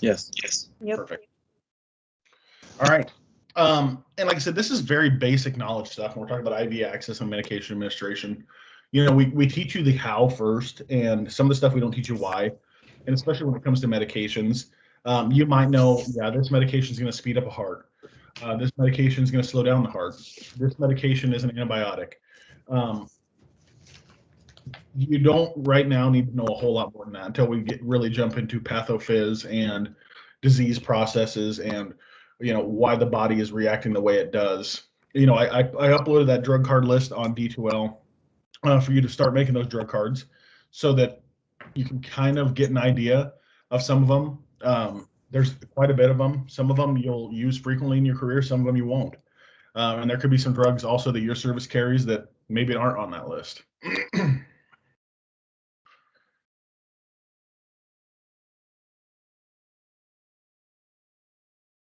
Yes. Yep. Perfect. All right. And like I said, this is very basic knowledge stuff. When we're talking about IV access and medication administration, we teach you the how first, and some of the stuff we don't teach you why. And especially when it comes to medications, you might know, yeah, this medication is going to speed up a heart. This medication is going to slow down the heart. This medication is an antibiotic. Um, you don't right now need to know a whole lot more than that until we really jump into pathophys and disease processes and why the body is reacting the way it does. I uploaded that drug card list on D2L for you to start making those drug cards so that you can kind of get an idea of some of them. There's quite a bit of them. Some of them you'll use frequently in your career, some of them you won't. And there could be some drugs also that your service carries that maybe aren't on that list.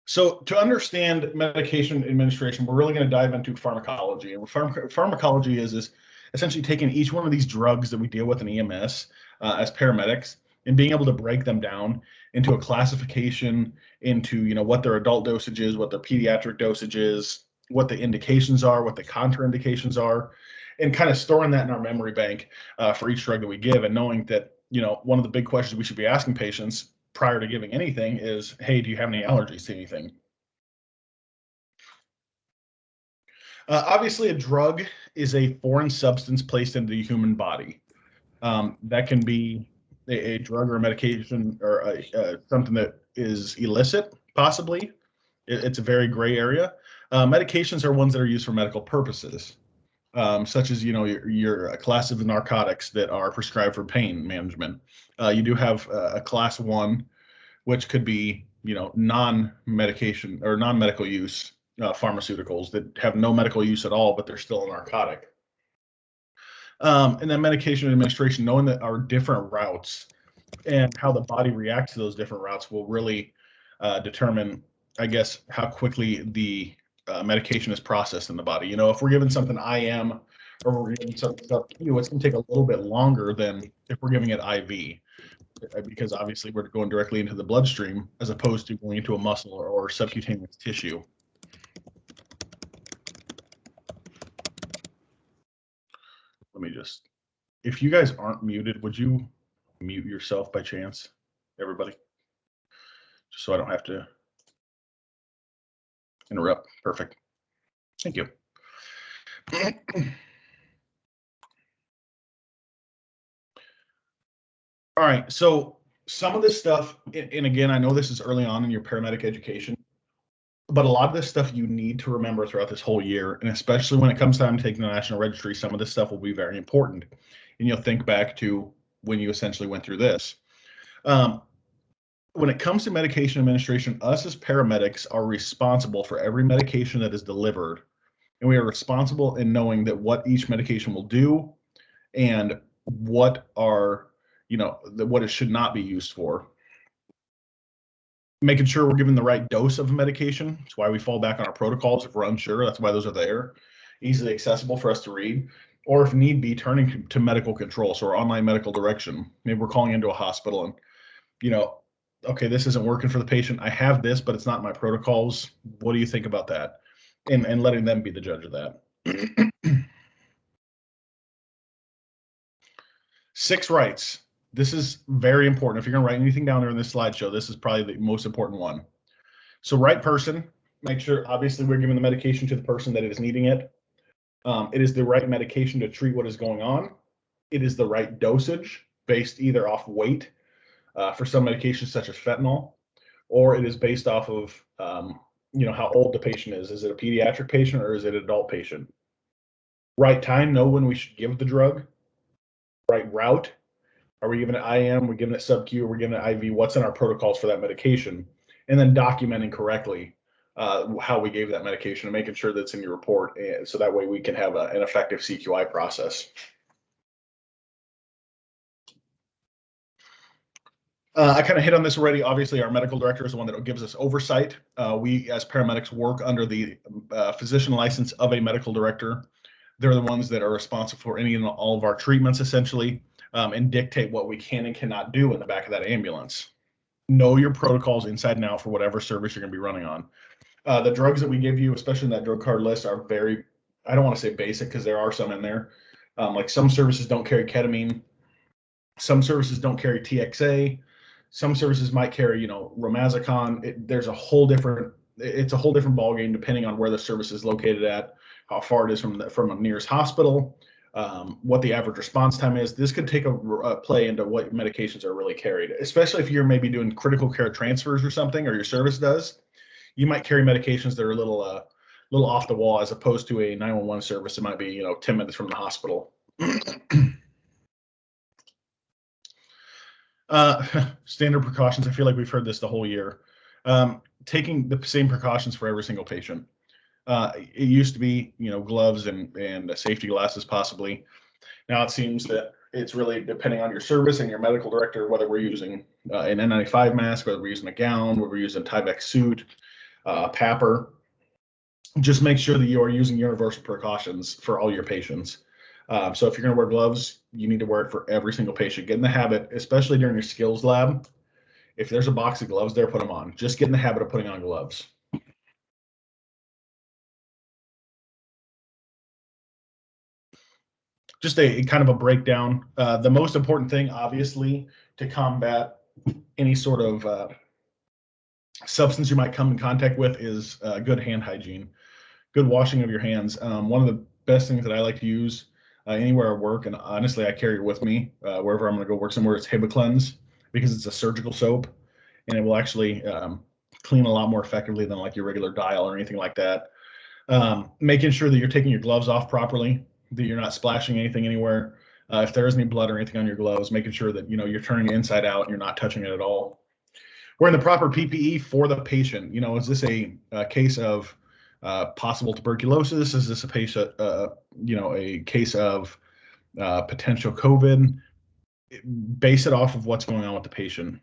So to understand medication administration, we're really going to dive into pharmacology. And what pharmacology is essentially taking each one of these drugs that we deal with in EMS as paramedics and being able to break them down into a classification, into what their adult dosage is, what their pediatric dosage is, what the indications are, what the contraindications are, and kind of storing that in our memory bank for each drug that we give, and knowing that one of the big questions we should be asking patients prior to giving anything is, hey, do you have any allergies to anything? Obviously, a drug is a foreign substance placed into the human body. That can be a drug or a medication or something that is illicit, possibly. It's a very gray area. Medications are ones that are used for medical purposes, such as your class of narcotics that are prescribed for pain management. You do have a class 1, which could be non-medication or non-medical use pharmaceuticals that have no medical use at all, but they're still a narcotic. And then medication administration, knowing that our different routes and how the body reacts to those different routes will really determine, I guess, how quickly the medication is processed in the body. If we're giving something IM or we're giving something sub-Q, it's going to take a little bit longer than if we're giving it IV, because obviously we're going directly into the bloodstream as opposed to going into a muscle or subcutaneous tissue. Let me just, if you guys aren't muted, would you mute yourself by chance, everybody? Just so I don't have to interrupt. Perfect. Thank you. All right, so some of this stuff, and again, I know this is early on in your paramedic education, but a lot of this stuff you need to remember throughout this whole year, and especially when it comes time to taking the national registry, some of this stuff will be very important. And you'll think back to when you essentially went through this. When it comes to medication administration, us as paramedics are responsible for every medication that is delivered, and we are responsible in knowing that what each medication will do and what are what it should not be used for. Making sure we're giving the right dose of medication. That's why we fall back on our protocols if we're unsure. That's why those are there, easily accessible for us to read. Or if need be, turning to medical control, so our online medical direction. Maybe we're calling into a hospital and, okay, this isn't working for the patient. I have this, but it's not my protocols. What do you think about that? And letting them be the judge of that. 6 rights. This is very important. If you're going to write anything down there in this slideshow, this is probably the most important one. So right person, make sure, obviously, we're giving the medication to the person that is needing it. It is the right medication to treat what is going on. It is the right dosage based either off weight for some medications such as fentanyl, or it is based off of how old the patient is. Is it a pediatric patient or is it an adult patient? Right time, know when we should give the drug. Right route. Are we giving it IM? We're giving it sub-Q? Are we giving it IV? What's in our protocols for that medication? And then documenting correctly how we gave that medication and making sure that's in your report, so that way we can have an effective CQI process. I kind of hit on this already. Obviously, our medical director is the one that gives us oversight. We, as paramedics, work under the physician license of a medical director. They're the ones that are responsible for any and all of our treatments, essentially, and dictate what we can and cannot do in the back of that ambulance. know your protocols inside and out for whatever service you're going to be running on. The drugs that we give you, especially in that drug card list, are very, I don't want to say basic because there are some in there. Like some services don't carry ketamine. Some services don't carry TXA. Some services might carry, Romazicon. There's a whole different, it's a whole different ballgame depending on where the service is located at, how far it is from a nearest hospital, what the average response time is. This could take a play into what medications are really carried, especially if you're maybe doing critical care transfers or something, or your service does. You might carry medications that are a little off the wall as opposed to a 911 service. It might be 10 minutes from the hospital. Standard precautions. I feel like we've heard this the whole year. Taking the same precautions for every single patient. It used to be, gloves and safety glasses possibly. Now it seems that it's really depending on your service and your medical director, whether we're using an N95 mask, whether we're using a gown, whether we're using a Tyvek suit, PAPR. Just make sure that you are using universal precautions for all your patients. So if you're going to wear gloves, you need to wear it for every single patient. Get in the habit, especially during your skills lab. If there's a box of gloves there, put them on. Just get in the habit of putting on gloves. Just a kind of a breakdown. The most important thing, obviously, to combat any sort of substance you might come in contact with is good hand hygiene, good washing of your hands. One of the best things that I like to use anywhere I work, and honestly, I carry it with me wherever I'm going to go work somewhere, it's HibaCleanse, because it's a surgical soap, and it will actually clean a lot more effectively than like your regular Dial or anything like that. Making sure that you're taking your gloves off properly, that you're not splashing anything anywhere. If there is any blood or anything on your gloves, making sure that you're turning it inside out and you're not touching it at all. Wearing the proper PPE for the patient. Is this a case of possible tuberculosis? Is this a patient, a case of potential COVID? Base it off of what's going on with the patient.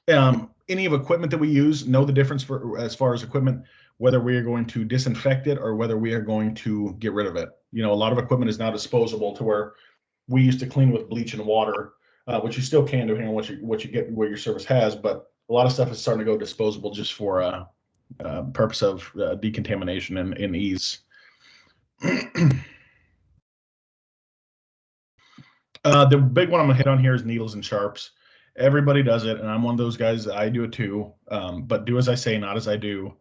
Any of equipment that we use, know the difference for as far as equipment, whether we are going to disinfect it or whether we are going to get rid of it. A lot of equipment is now disposable to where we used to clean with bleach and water, which you still can depending on what you get, what your service has. But a lot of stuff is starting to go disposable just for purpose of decontamination and ease. The big one I'm gonna hit on here is needles and sharps. Everybody does it, and I'm one of those guys. I do it too, but do as I say, not as I do.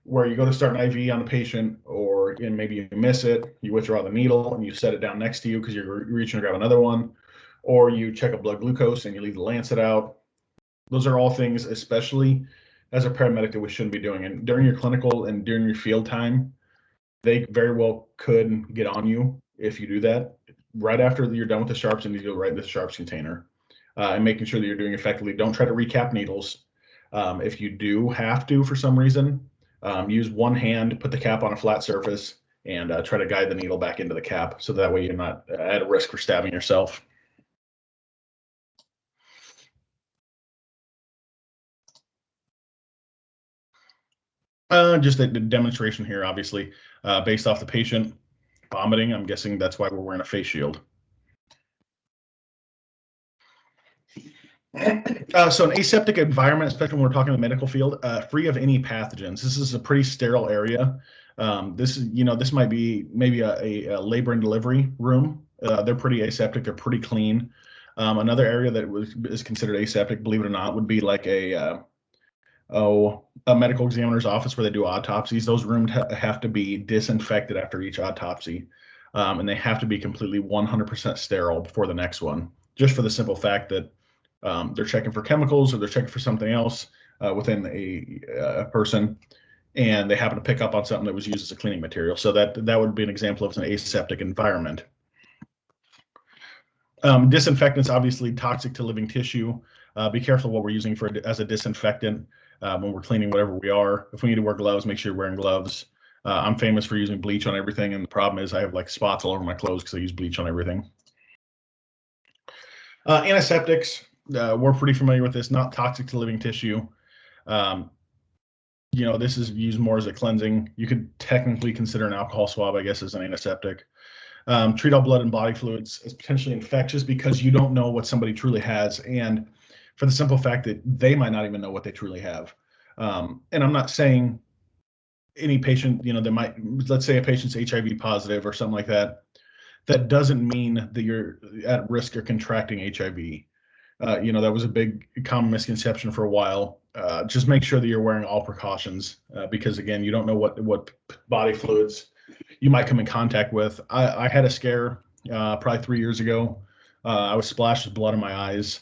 Where you go to start an IV on a patient, and maybe you miss it, you withdraw the needle and you set it down next to you because you're reaching to grab another one, or you check a blood glucose and you leave the lancet out. Those are all things, especially as a paramedic, that we shouldn't be doing. And during your clinical and during your field time, they very well could get on you if you do that. Right after you're done with the sharps, you need to go right into the sharps container, and making sure that you're doing effectively. Don't try to recap needles. If you do have to for some reason, use one hand, put the cap on a flat surface, and try to guide the needle back into the cap, so that way you're not at a risk for stabbing yourself. Just a demonstration here, obviously, based off the patient vomiting. I'm guessing that's why we're wearing a face shield. So an aseptic environment, especially when we're talking the medical field, free of any pathogens. This is a pretty sterile area. This might be maybe a labor and delivery room. They're pretty aseptic. They're pretty clean. Another area that is considered aseptic, believe it or not, would be like a medical examiner's office where they do autopsies. Those rooms have to be disinfected after each autopsy, and they have to be completely 100% sterile before the next one, just for the simple fact that they're checking for chemicals or they're checking for something else within a person, and they happen to pick up on something that was used as a cleaning material. So that would be an example of an aseptic environment. Disinfectants, obviously toxic to living tissue. Be careful what we're using as a disinfectant when we're cleaning whatever we are. If we need to wear gloves, make sure you're wearing gloves. I'm famous for using bleach on everything, and the problem is I have like spots all over my clothes because I use bleach on everything. Antiseptics, we're pretty familiar with this, not toxic to living tissue. This is used more as a cleansing. You could technically consider an alcohol swab, I guess, as an antiseptic. Treat all blood and body fluids as potentially infectious because you don't know what somebody truly has. And for the simple fact that they might not even know what they truly have. And I'm not saying any patient, that might, let's say a patient's HIV positive or something like that, that doesn't mean that you're at risk of contracting HIV. That was a big common misconception for a while. Just make sure that you're wearing all precautions because, again, you don't know what body fluids you might come in contact with. I had a scare probably 3 years ago. I was splashed with blood in my eyes,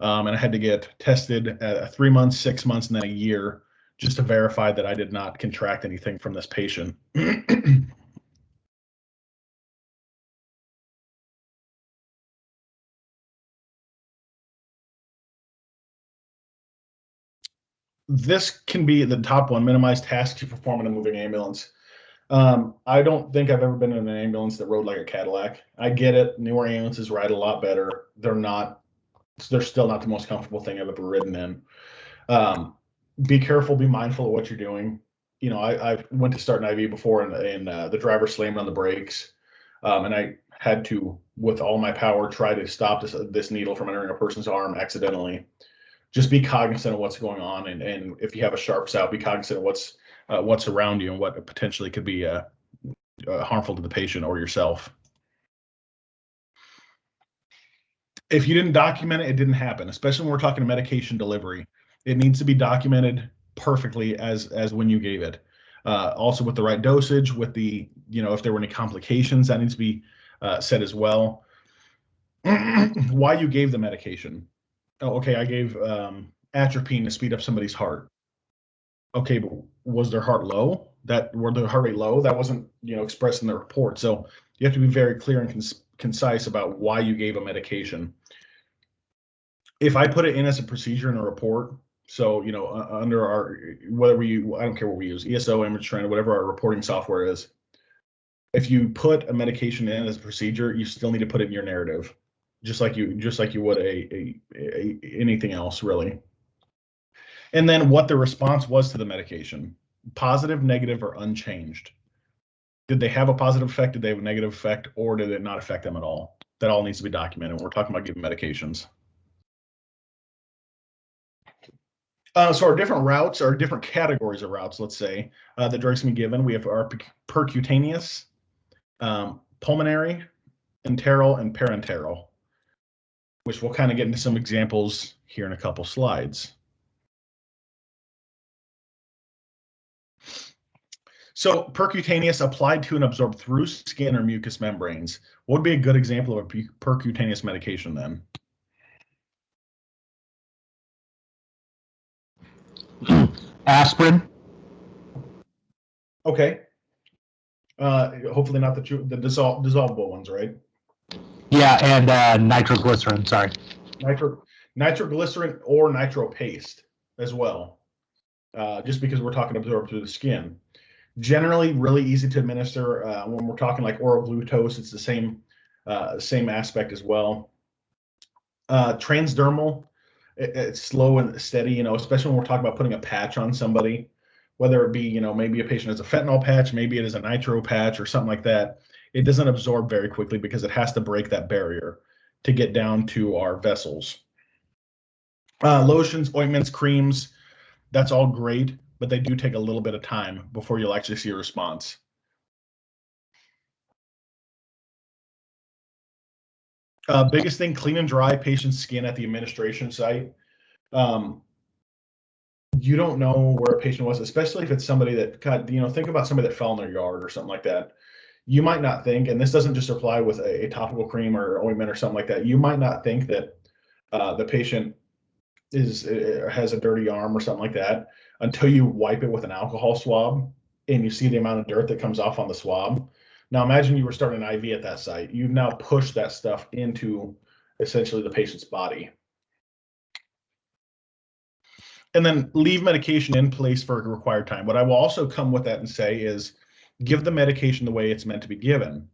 and I had to get tested at 3 months, 6 months, and then a year just to verify that I did not contract anything from this patient. This can be the top one: minimize tasks you perform in a moving ambulance. I don't think I've ever been in an ambulance that rode like a Cadillac. I get it. Newer ambulances ride a lot better. They're still not the most comfortable thing I've ever ridden in. Be careful, be mindful of what you're doing. I went to start an IV before and the driver slammed on the brakes. And I had to, with all my power, try to stop this needle from entering a person's arm accidentally. Just be cognizant of what's going on. And if you have a sharp sound, be cognizant of what's around you and what potentially could be harmful to the patient or yourself. If you didn't document it, it didn't happen, especially when we're talking medication delivery. It needs to be documented perfectly as when you gave it. Also with the right dosage, with the, if there were any complications, that needs to be said as well. Why you gave the medication. Oh, okay, I gave atropine to speed up somebody's heart. Okay, but was their heart low? Were their heart rate low? That wasn't, expressed in the report. So you have to be very clear and concise about why you gave a medication. If I put it in as a procedure in a report, so under our I don't care what we use, ESO, image trend, whatever our reporting software is. If you put a medication in as a procedure, you still need to put it in your narrative, just like you would anything else, really. And then what the response was to the medication: positive, negative, or unchanged. Did they have a positive effect? Did they have a negative effect? Or did it not affect them at all? That all needs to be documented when we're talking about giving medications. So our different routes, or different categories of routes, let's say, the drugs can be given. We have our percutaneous, pulmonary, enteral, and parenteral, which we'll kind of get into some examples here in a couple slides. So percutaneous, applied to and absorbed through skin or mucous membranes. What would be a good example of a percutaneous medication then? Aspirin. Okay. Hopefully not the dissolvable ones, right? Yeah, and nitroglycerin. Sorry. Nitroglycerin or nitro paste as well. Just because we're talking absorbed through the skin. Generally, really easy to administer. When we're talking like oral glucose, it's the same aspect as well. Transdermal, it's slow and steady, especially when we're talking about putting a patch on somebody, whether it be, maybe a patient has a fentanyl patch, maybe it is a nitro patch or something like that. It doesn't absorb very quickly because it has to break that barrier to get down to our vessels. Lotions, ointments, creams, that's all great, but they do take a little bit of time before you'll actually see a response. Biggest thing, clean and dry patient's skin at the administration site. You don't know where a patient was, especially if it's somebody that think about somebody that fell in their yard or something like that. You might not think, and this doesn't just apply with a topical cream or ointment or something like that. You might not think that the patient has a dirty arm or something like that until you wipe it with an alcohol swab and you see the amount of dirt that comes off on the swab. Now imagine you were starting an IV at that site. You've now pushed that stuff into essentially the patient's body. And then leave medication in place for a required time. What I will also come with that and say is give the medication the way it's meant to be given.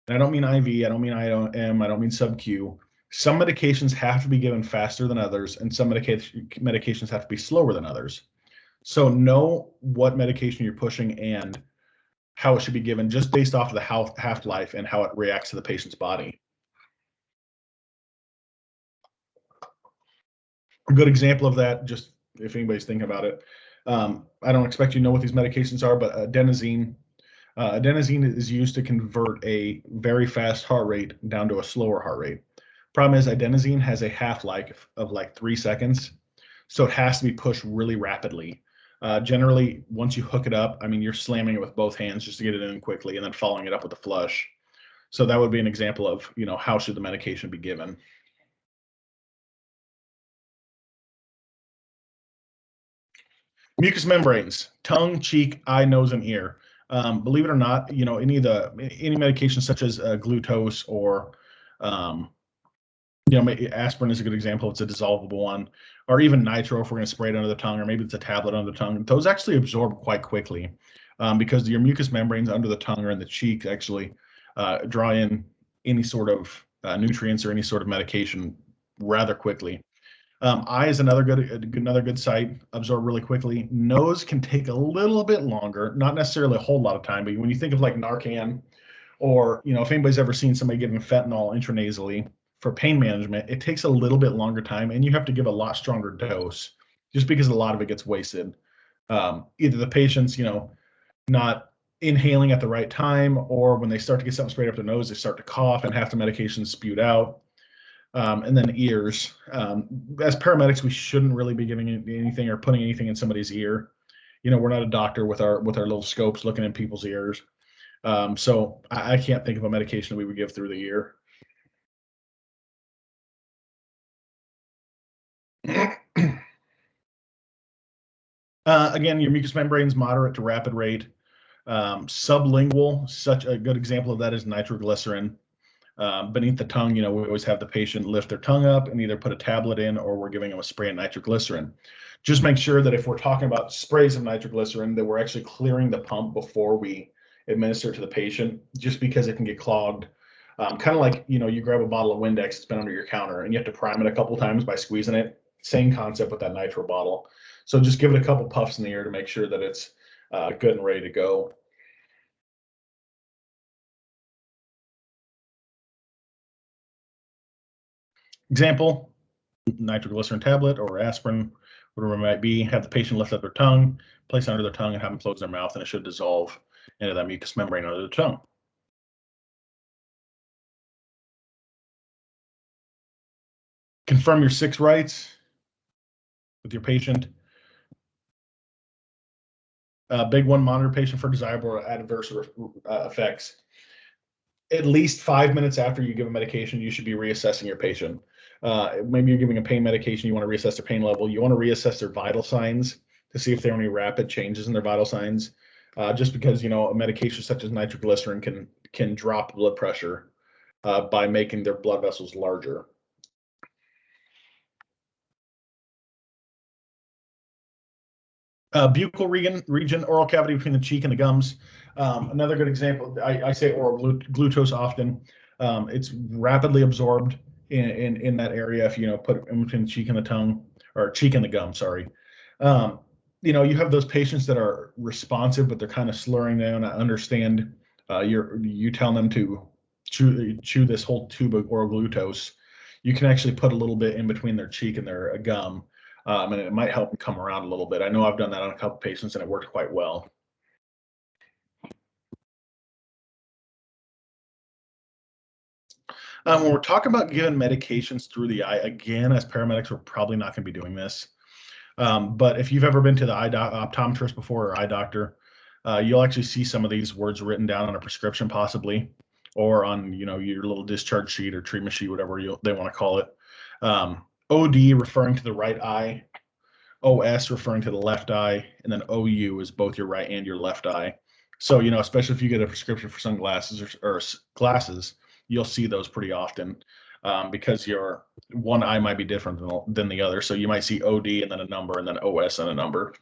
And I don't mean IV, I don't mean IM, I don't mean sub-Q. Some medications have to be given faster than others, and some medications have to be slower than others. So know what medication you're pushing and how it should be given just based off of the half-life and how it reacts to the patient's body. A good example of that, just if anybody's thinking about it, I don't expect you to know what these medications are, but adenosine. Adenosine is used to convert a very fast heart rate down to a slower heart rate. Problem is, adenosine has a half-life of like 3 seconds, so it has to be pushed really rapidly. Generally, once you hook it up, I mean, you're slamming it with both hands just to get it in quickly, and then following it up with a flush. So that would be an example of, how should the medication be given. Mucous membranes, tongue, cheek, eye, nose, and ear. Believe it or not, any medication such as glucose or um, aspirin is a good example. It's a dissolvable one, or even nitro if we're going to spray it under the tongue, or maybe it's a tablet under the tongue. Those actually absorb quite quickly because your mucous membranes under the tongue or in the cheek actually draw in any sort of nutrients or any sort of medication rather quickly. Eye is another good site, absorb really quickly. Nose can take a little bit longer, not necessarily a whole lot of time, but when you think of like Narcan, or if anybody's ever seen somebody giving fentanyl intranasally for pain management, it takes a little bit longer time, and you have to give a lot stronger dose, just because a lot of it gets wasted. Either the patient's not inhaling at the right time, or when they start to get something sprayed up their nose, they start to cough and half the medication spewed out. And then ears. As paramedics, we shouldn't really be giving anything or putting anything in somebody's ear. We're not a doctor with our little scopes looking in people's ears. So I can't think of a medication that we would give through the ear. Again, your mucous membranes, moderate to rapid rate. Sublingual, such a good example of that is nitroglycerin. Beneath the tongue, we always have the patient lift their tongue up and either put a tablet in, or we're giving them a spray of nitroglycerin. Just make sure that if we're talking about sprays of nitroglycerin, that we're actually clearing the pump before we administer to the patient, just because it can get clogged. Kind of like, you grab a bottle of Windex, it's been under your counter, and you have to prime it a couple times by squeezing it. Same concept with that nitro bottle. So just give it a couple puffs in the air to make sure that it's good and ready to go. Example, nitroglycerin tablet or aspirin, whatever it might be, have the patient lift up their tongue, place it under their tongue, and have them close their mouth, and it should dissolve into that mucous membrane under the tongue. Confirm your 6 rights with your patient. Big one, monitor patient for desirable or adverse effects. At least 5 minutes after you give a medication, you should be reassessing your patient. Maybe you're giving a pain medication, you want to reassess their pain level, you want to reassess their vital signs to see if there are any rapid changes in their vital signs. Just because a medication such as nitroglycerin can drop blood pressure by making their blood vessels larger. Buccal region, oral cavity between the cheek and the gums. Another good example, I say oral glucose often. It's rapidly absorbed in that area if put it in between the cheek and the tongue, or cheek and the gum, sorry. You have those patients that are responsive, but they're kind of slurring down. I understand you tell them to chew this whole tube of oral glucose. You can actually put a little bit in between their cheek and their gum. And it might help them come around a little bit. I know I've done that on a couple patients, and it worked quite well. When we're talking about giving medications through the eye, again, as paramedics, we're probably not going to be doing this. But if you've ever been to the optometrist before, or eye doctor, you'll actually see some of these words written down on a prescription, possibly, or on your little discharge sheet or treatment sheet, whatever they want to call it. OD referring to the right eye, OS referring to the left eye, and then OU is both your right and your left eye. So, especially if you get a prescription for sunglasses or glasses, you'll see those pretty often because your one eye might be different than the other. So you might see OD and then a number, and then OS and a number.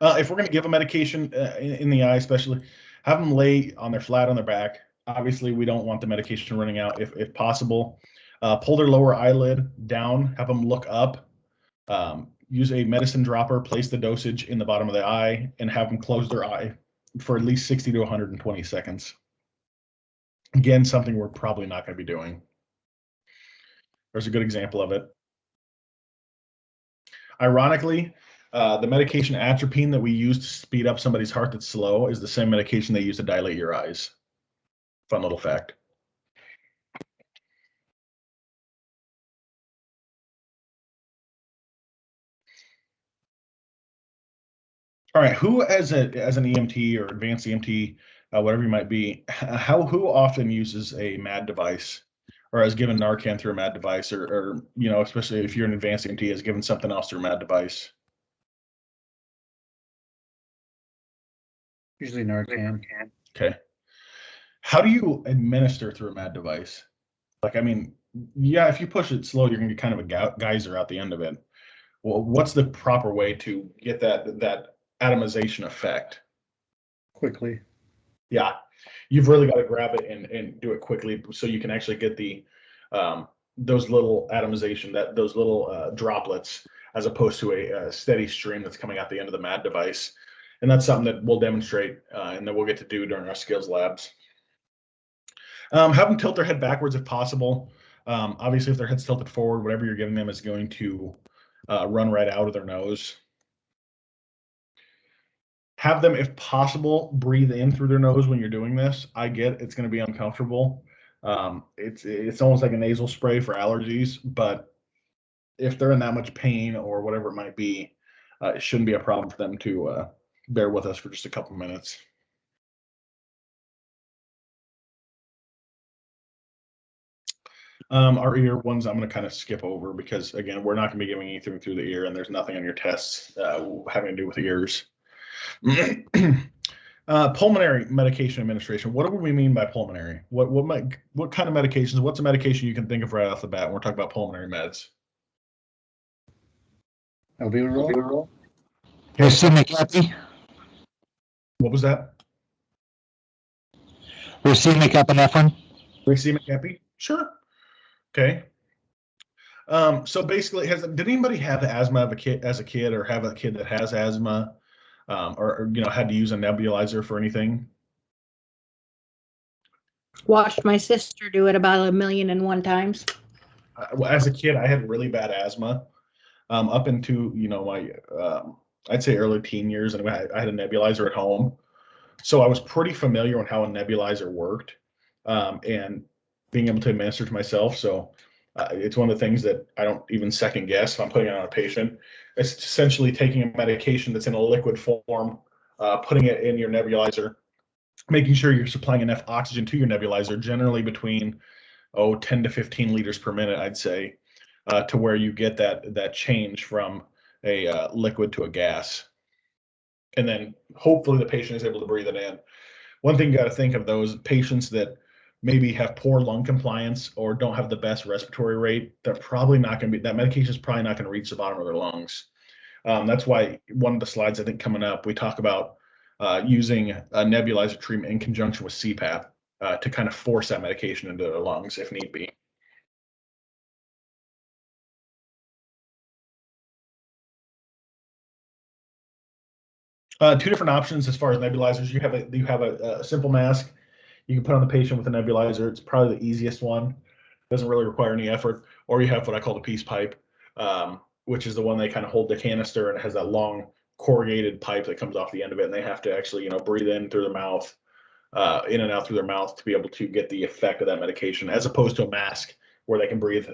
If we're going to give a medication in the eye, especially, have them lay on flat on their back. Obviously, we don't want the medication running out if possible. Pull their lower eyelid down, have them look up, use a medicine dropper, place the dosage in the bottom of the eye, and have them close their eye for at least 60 to 120 seconds. Again, something we're probably not going to be doing. There's a good example of it. Ironically, the medication atropine that we use to speed up somebody's heart that's slow is the same medication they use to dilate your eyes. Fun little fact. All right, who as an EMT or advanced EMT, whatever you might be, who often uses a MAD device, or has given Narcan through a MAD device, or especially if you're an advanced EMT, has given something else through a MAD device? Usually Narcan. Okay. How do you administer through a MAD device? Like, I mean, yeah, if you push it slow, you're going to get kind of a geyser out the end of it. Well, what's the proper way to get that atomization effect? Quickly. Yeah, you've really got to grab it and do it quickly so you can actually get the those little atomization, those little droplets, as opposed to a steady stream that's coming out the end of the MAD device. And that's something that we'll demonstrate and that we'll get to do during our skills labs. Have them tilt their head backwards if possible. Obviously, if their head's tilted forward, whatever you're giving them is going to run right out of their nose. Have them, if possible, breathe in through their nose when you're doing this. I get it's going to be uncomfortable. It's almost like a nasal spray for allergies, but if they're in that much pain or whatever it might be, it shouldn't be a problem for them to bear with us for just a couple minutes. Our ear ones I'm going to kind of skip over because, again, we're not going to be giving anything through the ear, and there's nothing on your tests having to do with ears. Pulmonary medication administration. What do we mean by pulmonary? What kind of medications? What's a medication you can think of right off the bat when we're talking about pulmonary meds? Albuterol. Racemic epi. What was that? Racemic epinephrine. Racemic epi? Sure. Okay. So basically, did anybody have asthma as a kid, or have a kid that has asthma, or had to use a nebulizer for anything? Watched my sister do it about 1,000,001 times. As a kid, I had really bad asthma up into my I'd say early teen years, and I had a nebulizer at home, so I was pretty familiar with how a nebulizer worked and being able to administer to myself. So it's one of the things that I don't even second guess if I'm putting it on a patient. It's essentially taking a medication that's in a liquid form, putting it in your nebulizer, making sure you're supplying enough oxygen to your nebulizer, generally between 10 to 15 liters per minute, I'd say, to where you get that change from a liquid to a gas. And then hopefully the patient is able to breathe it in. One thing you got to think of, those patients that maybe have poor lung compliance or don't have the best respiratory rate, they're probably not going to be, that medication is probably not going to reach the bottom of their lungs. That's why one of the slides, I think, coming up, we talk about using a nebulizer treatment in conjunction with CPAP to kind of force that medication into their lungs if need be. Two different options as far as nebulizers. You have a simple mask you can put on the patient with a nebulizer. It's probably the easiest one. Doesn't really require any effort. Or you have what I call the peace pipe, which is the one they kind of hold the canister, and it has that long corrugated pipe that comes off the end of it, and they have to actually breathe in through their mouth, in and out through their mouth to be able to get the effect of that medication, as opposed to a mask where they can breathe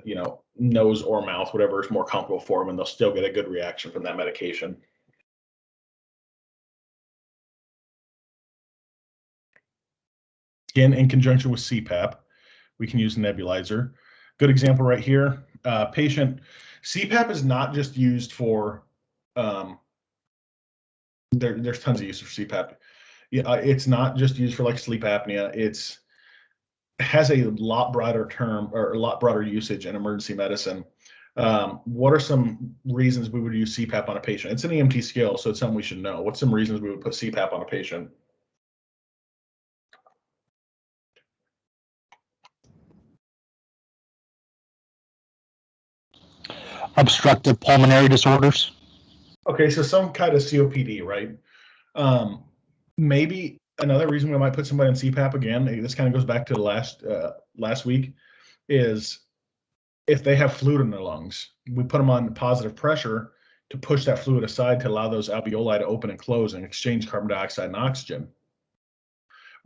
nose or mouth, whatever is more comfortable for them, and they'll still get a good reaction from that medication. Again, in conjunction with CPAP, we can use a nebulizer. Good example right here. Patient, CPAP is not just used for, there's tons of use for CPAP. Yeah, it's not just used for like sleep apnea. It has a lot broader term, or a lot broader usage in emergency medicine. What are some reasons we would use CPAP on a patient? It's an EMT skill, so it's something we should know. What's some reasons we would put CPAP on a patient? Obstructive pulmonary disorders. Okay, so some kind of COPD, right? Maybe Another reason we might put somebody on CPAP again, this kind of goes back to the last week, is if they have fluid in their lungs, we put them on positive pressure to push that fluid aside to allow those alveoli to open and close and exchange carbon dioxide and oxygen.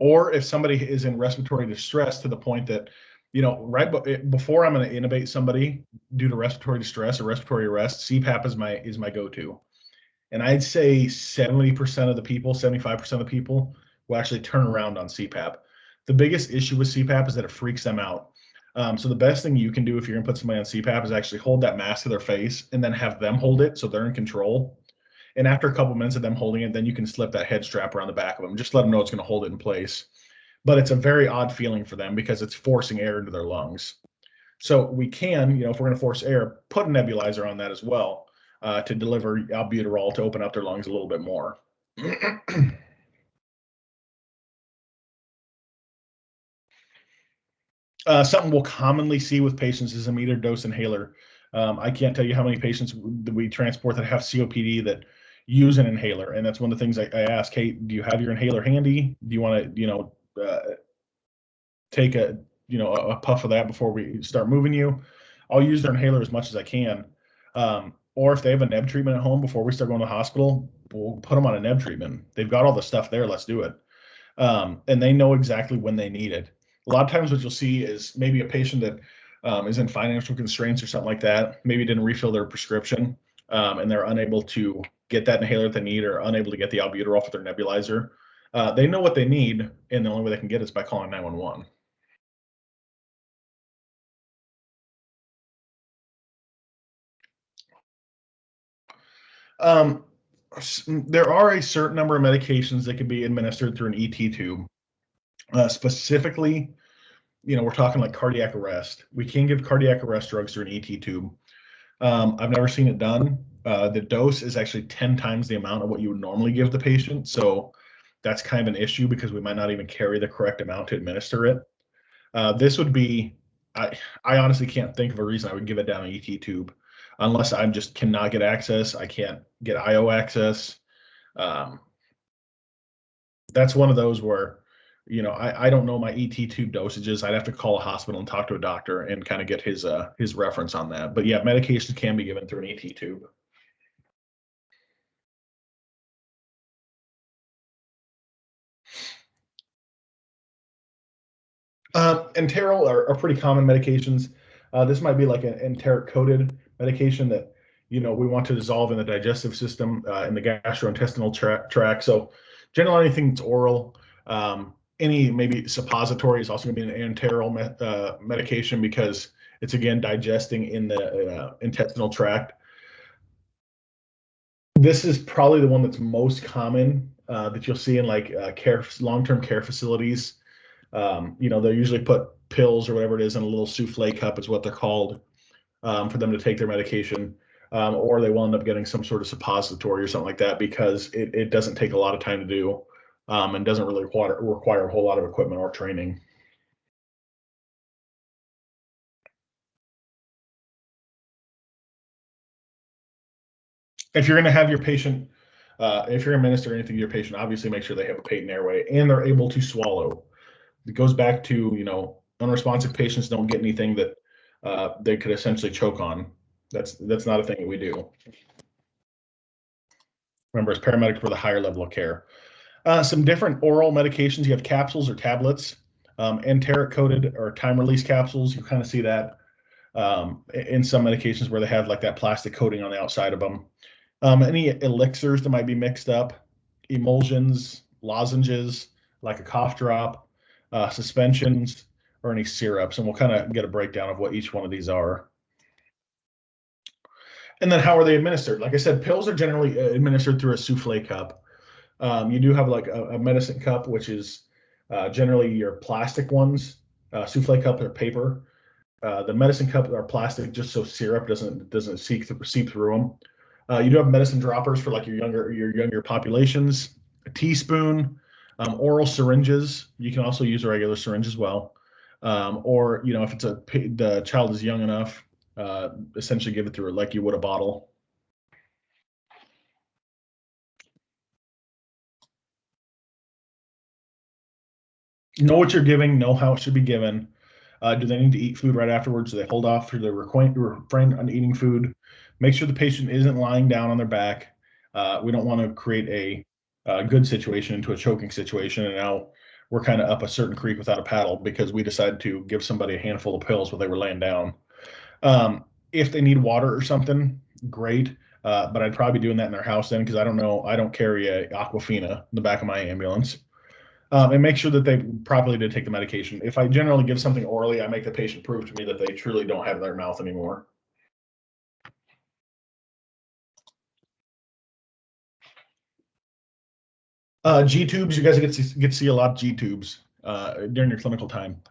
Or if somebody is in respiratory distress to the point that, right before I'm going to intubate somebody due to respiratory distress or respiratory arrest, CPAP is my go-to. And I'd say 70% of the people, 75% of the people will actually turn around on CPAP. The biggest issue with CPAP is that it freaks them out. So the best thing you can do if you're gonna put somebody on CPAP is actually hold that mask to their face and then have them hold it so they're in control. And after a couple minutes of them holding it, then you can slip that head strap around the back of them. Just let them know it's gonna hold it in place. But it's a very odd feeling for them because it's forcing air into their lungs. So we can, if we're gonna force air, put a nebulizer on that as well to deliver albuterol to open up their lungs a little bit more. Something we'll commonly see with patients is a meter dose inhaler. I can't tell you how many patients that we transport that have COPD that use an inhaler, and that's one of the things I ask. Hey, do you have your inhaler handy? Do you want to, take a puff of that before we start moving you? I'll use their inhaler as much as I can. Or if they have a neb treatment at home before we start going to the hospital, we'll put them on a neb treatment. They've got all the stuff there. Let's do it. And they know exactly when they need it. A lot of times what you'll see is maybe a patient that is in financial constraints or something like that, maybe didn't refill their prescription, and they're unable to get that inhaler that they need or unable to get the albuterol for their nebulizer. They know what they need, and the only way they can get it is by calling 911. There are a certain number of medications that can be administered through an ET tube. Specifically, we're talking like cardiac arrest. We can give cardiac arrest drugs through an ET tube. I've never seen it done. The dose is actually 10 times the amount of what you would normally give the patient. So that's kind of an issue because we might not even carry the correct amount to administer it. This would be, I honestly can't think of a reason I would give it down an ET tube unless I just cannot get access. I can't get IO access. That's one of those where, I don't know my ET tube dosages. I'd have to call a hospital and talk to a doctor and kind of get his reference on that. But yeah, medications can be given through an ET tube. Enteral are pretty common medications. This might be like an enteric coated medication that we want to dissolve in the digestive system, in the gastrointestinal tract. So generally anything that's oral, any maybe suppository is also going to be an enteral medication because it's again digesting in the intestinal tract. This is probably the one that's most common that you'll see in like long-term care facilities. They usually put pills or whatever it is in a little souffle cup is what they're called for them to take their medication. Or they will end up getting some sort of suppository or something like that because it doesn't take a lot of time to do and doesn't really require a whole lot of equipment or training. If you're going to have your patient, if you're going to administer anything to your patient, obviously make sure they have a patent airway and they're able to swallow. It goes back to, unresponsive patients don't get anything that they could essentially choke on. That's not a thing that we do. Remember, as paramedics, we're the higher level of care. Some different oral medications. You have capsules or tablets, enteric coated or time release capsules. You kind of see that in some medications where they have like that plastic coating on the outside of them. Any elixirs that might be mixed up, emulsions, lozenges, like a cough drop, suspensions, or any syrups. And we'll kind of get a breakdown of what each one of these are. And then how are they administered? Like I said, pills are generally administered through a souffle cup. You do have like a medicine cup, which is generally your plastic ones. Souffle cup are paper. The medicine cup are plastic, just so syrup doesn't seep through them. You do have medicine droppers for like your younger populations. A teaspoon, oral syringes. You can also use a regular syringe as well. Or if the child is young enough, essentially give it through like you would a bottle. Know what you're giving, know how it should be given. Do they need to eat food right afterwards? Do they hold off? Do they refrain on eating food? Make sure the patient isn't lying down on their back. We don't want to create a good situation into a choking situation, and now we're kind of up a certain creek without a paddle because we decided to give somebody a handful of pills while they were laying down. If they need water or something, great. But I'd probably be doing that in their house then because I don't carry a Aquafina in the back of my ambulance. And make sure that they properly did take the medication. If I generally give something orally, I make the patient prove to me that they truly don't have their mouth anymore. G tubes, you guys get to see a lot of G tubes during your clinical time.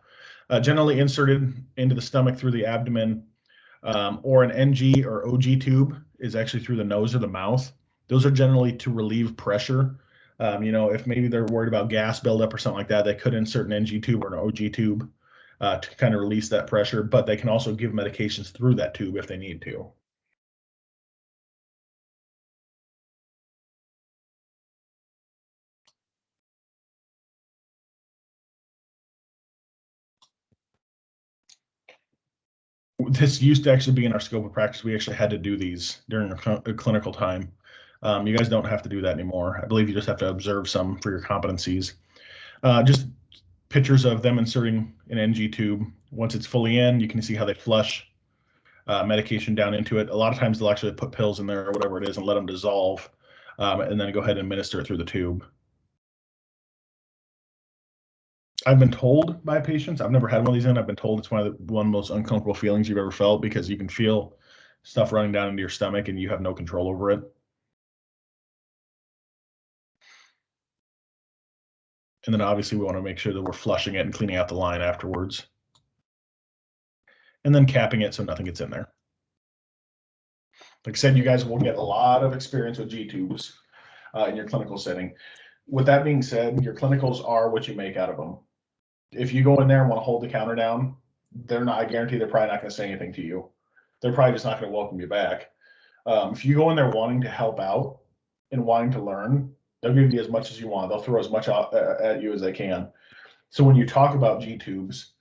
Generally inserted into the stomach through the abdomen, or an NG or OG tube is actually through the nose or the mouth. Those are generally to relieve pressure. If maybe they're worried about gas buildup or something like that, they could insert an NG tube or an OG tube to kind of release that pressure, but they can also give medications through that tube if they need to. This used to actually be in our scope of practice. We actually had to do these during a clinical time. You guys don't have to do that anymore. I believe you just have to observe some for your competencies. Just pictures of them inserting an NG tube. Once it's fully in, you can see how they flush medication down into it. A lot of times they'll actually put pills in there or whatever it is and let them dissolve, and then go ahead and administer it through the tube. I've been told by patients, I've never had one of these in, I've been told it's one of the most uncomfortable feelings you've ever felt because you can feel stuff running down into your stomach and you have no control over it. And then obviously we want to make sure that we're flushing it and cleaning out the line afterwards. And then capping it so nothing gets in there. Like I said, you guys will get a lot of experience with G-tubes in your clinical setting. With that being said, your clinicals are what you make out of them. If you go in there and want to hold the counter down, I guarantee they're probably not going to say anything to you. They're probably just not going to welcome you back. If you go in there wanting to help out and wanting to learn, they'll give you as much as you want. They'll throw as much at you as they can. So when you talk about G-tubes,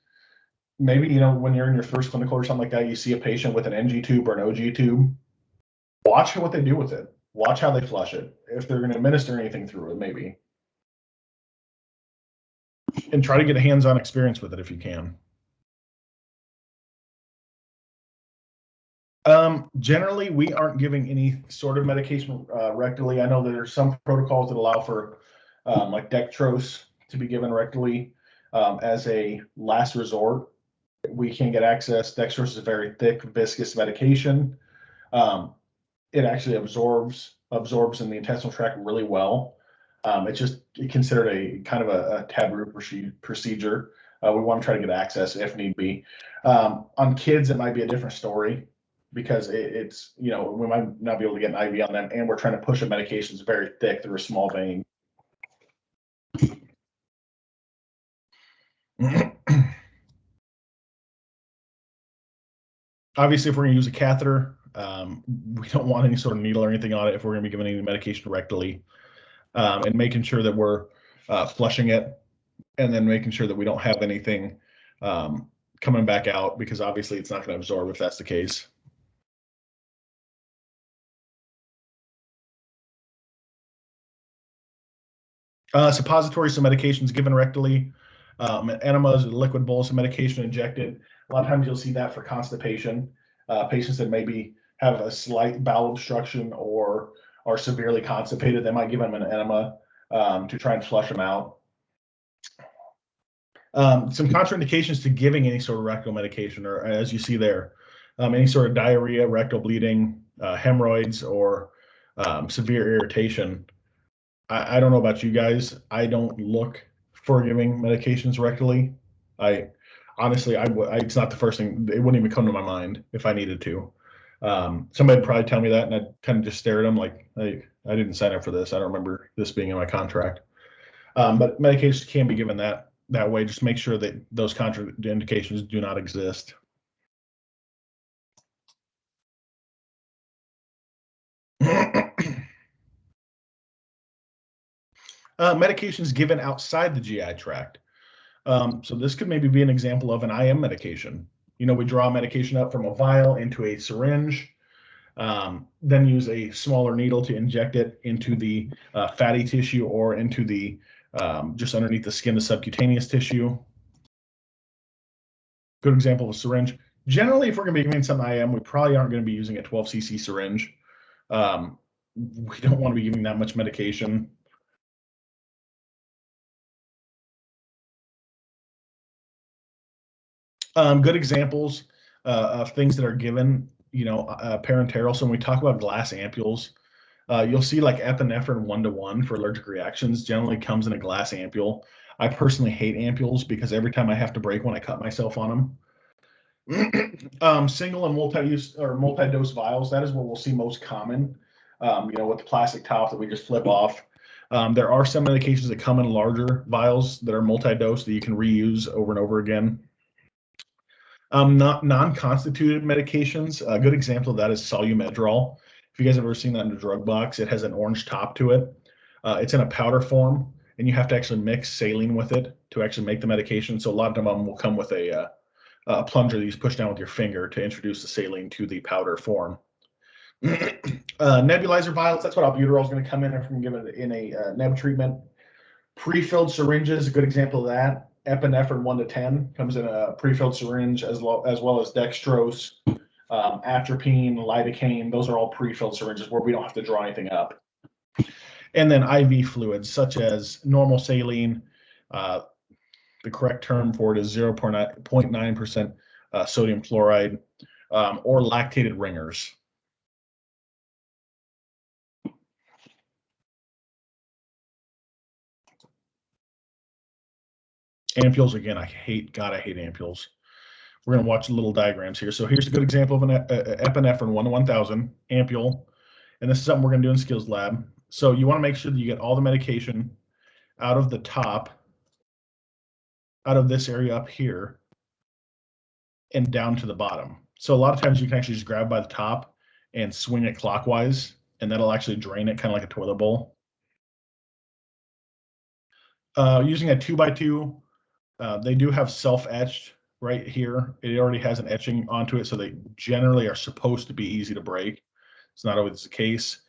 maybe, when you're in your first clinical or something like that, you see a patient with an NG tube or an OG tube, watch what they do with it. Watch how they flush it. If they're going to administer anything through it, maybe. And try to get a hands-on experience with it if you can. Generally, we aren't giving any sort of medication rectally. I know that there's some protocols that allow for like dextrose to be given rectally as a last resort. We can't get access. Dextrose is a very thick, viscous medication. It actually absorbs in the intestinal tract really well. It's just considered a kind of a taboo procedure. We want to try to get access if need be. On kids, it might be a different story because it's, we might not be able to get an IV on them, and we're trying to push a medications very thick through a small vein. Obviously, if we're going to use a catheter, we don't want any sort of needle or anything on it if we're going to be giving any medication rectally, and making sure that we're flushing it, and then making sure that we don't have anything coming back out, because obviously it's not going to absorb if that's the case. Suppositories and medications given rectally. Enemas, liquid bolus of medication injected. A lot of times you'll see that for constipation. Patients that maybe have a slight bowel obstruction or are severely constipated, they might give them an enema to try and flush them out. Some contraindications to giving any sort of rectal medication, or as you see there, any sort of diarrhea, rectal bleeding, hemorrhoids, or severe irritation. I don't know about you guys. I don't look for giving medications rectally. Honestly, it's not the first thing. It wouldn't even come to my mind if I needed to. Somebody would probably tell me that, and I'd kind of just stare at them like, hey, I didn't sign up for this. I don't remember this being in my contract. But medications can be given that way. Just make sure that those contraindications do not exist. Medications given outside the GI tract. So this could maybe be an example of an IM medication. We draw medication up from a vial into a syringe, then use a smaller needle to inject it into the fatty tissue or into the just underneath the skin, the subcutaneous tissue. Good example of a syringe. Generally, if we're going to be giving some IM, we probably aren't going to be using a 12 cc syringe. We don't want to be giving that much medication. Good examples of things that are given, parenteral. So when we talk about glass ampules, you'll see like epinephrine 1-to-1 for allergic reactions generally comes in a glass ampule. I personally hate ampules because every time I have to break one, I cut myself on them. Single and multi-use or multi-dose vials, that is what we'll see most common, with the plastic top that we just flip off. There are some medications that come in larger vials that are multi-dose that you can reuse over and over again. Not non-constituted medications. A good example of that is Solumedrol. If you guys have ever seen that in a drug box, it has an orange top to it. It's in a powder form, and you have to actually mix saline with it to actually make the medication. So a lot of them will come with a plunger that you push down with your finger to introduce the saline to the powder form. Nebulizer vials, that's what albuterol is going to come in if we give it in a neb treatment. Pre-filled syringes, a good example of that. Epinephrine 1-to-10 comes in a pre-filled syringe, as well as dextrose, atropine, lidocaine. Those are all pre-filled syringes where we don't have to draw anything up. And then IV fluids such as normal saline. The correct term for it is 0.9% sodium chloride, or lactated ringers. Ampules, again, I hate ampules. We're going to watch little diagrams here. So here's a good example of an epinephrine 1-to-1000 ampule. And this is something we're going to do in skills lab. So you want to make sure that you get all the medication out of the top, out of this area up here, and down to the bottom. So a lot of times you can actually just grab by the top and swing it clockwise, and that'll actually drain it kind of like a toilet bowl. Using a 2x2, they do have self-etched right here. It already has an etching onto it, so they generally are supposed to be easy to break. It's not always the case.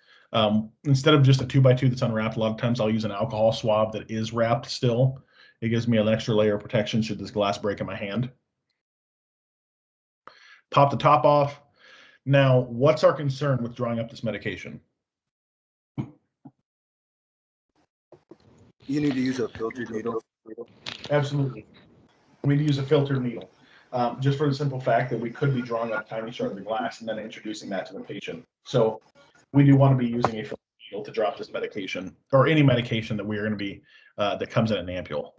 Instead of just a 2x2 that's unwrapped, a lot of times I'll use an alcohol swab that is wrapped still. It gives me an extra layer of protection should this glass break in my hand. Pop the top off. Now, what's our concern with drawing up this medication? You need to use a filtered needle. Absolutely. We need to use a filtered needle, just for the simple fact that we could be drawing up tiny shards of glass and then introducing that to the patient. So we do want to be using a filtered needle to drop this medication, or any medication that we are going to be, that comes in an ampule.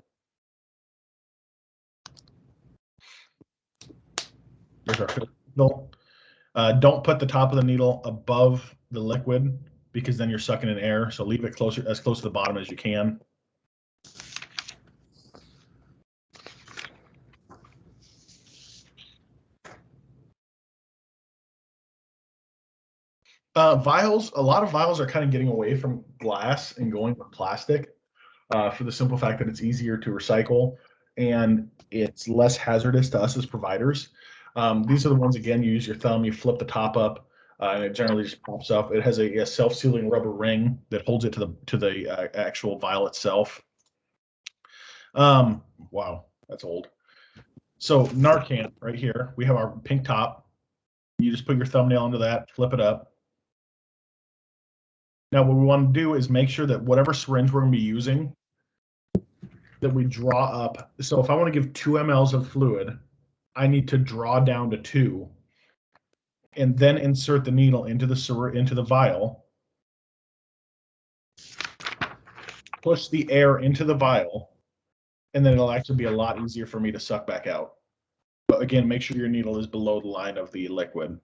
Here's our filtered needle. Don't put the top of the needle above the liquid because then you're sucking in air. So leave it as close to the bottom as you can. Vials, a lot of vials are kind of getting away from glass and going with plastic, for the simple fact that it's easier to recycle and it's less hazardous to us as providers. These are the ones, again, you use your thumb, you flip the top up, and it generally just pops up. It has a self-sealing rubber ring that holds it to the actual vial itself. Wow, that's old. So Narcan right here, we have our pink top. You just put your thumbnail into that, flip it up. Now, what we want to do is make sure that whatever syringe we're going to be using, that we draw up. So if I want to give 2 mLs of fluid, I need to draw down to 2 and then insert the needle into the vial, push the air into the vial, and then it'll actually be a lot easier for me to suck back out. But again, make sure your needle is below the line of the liquid.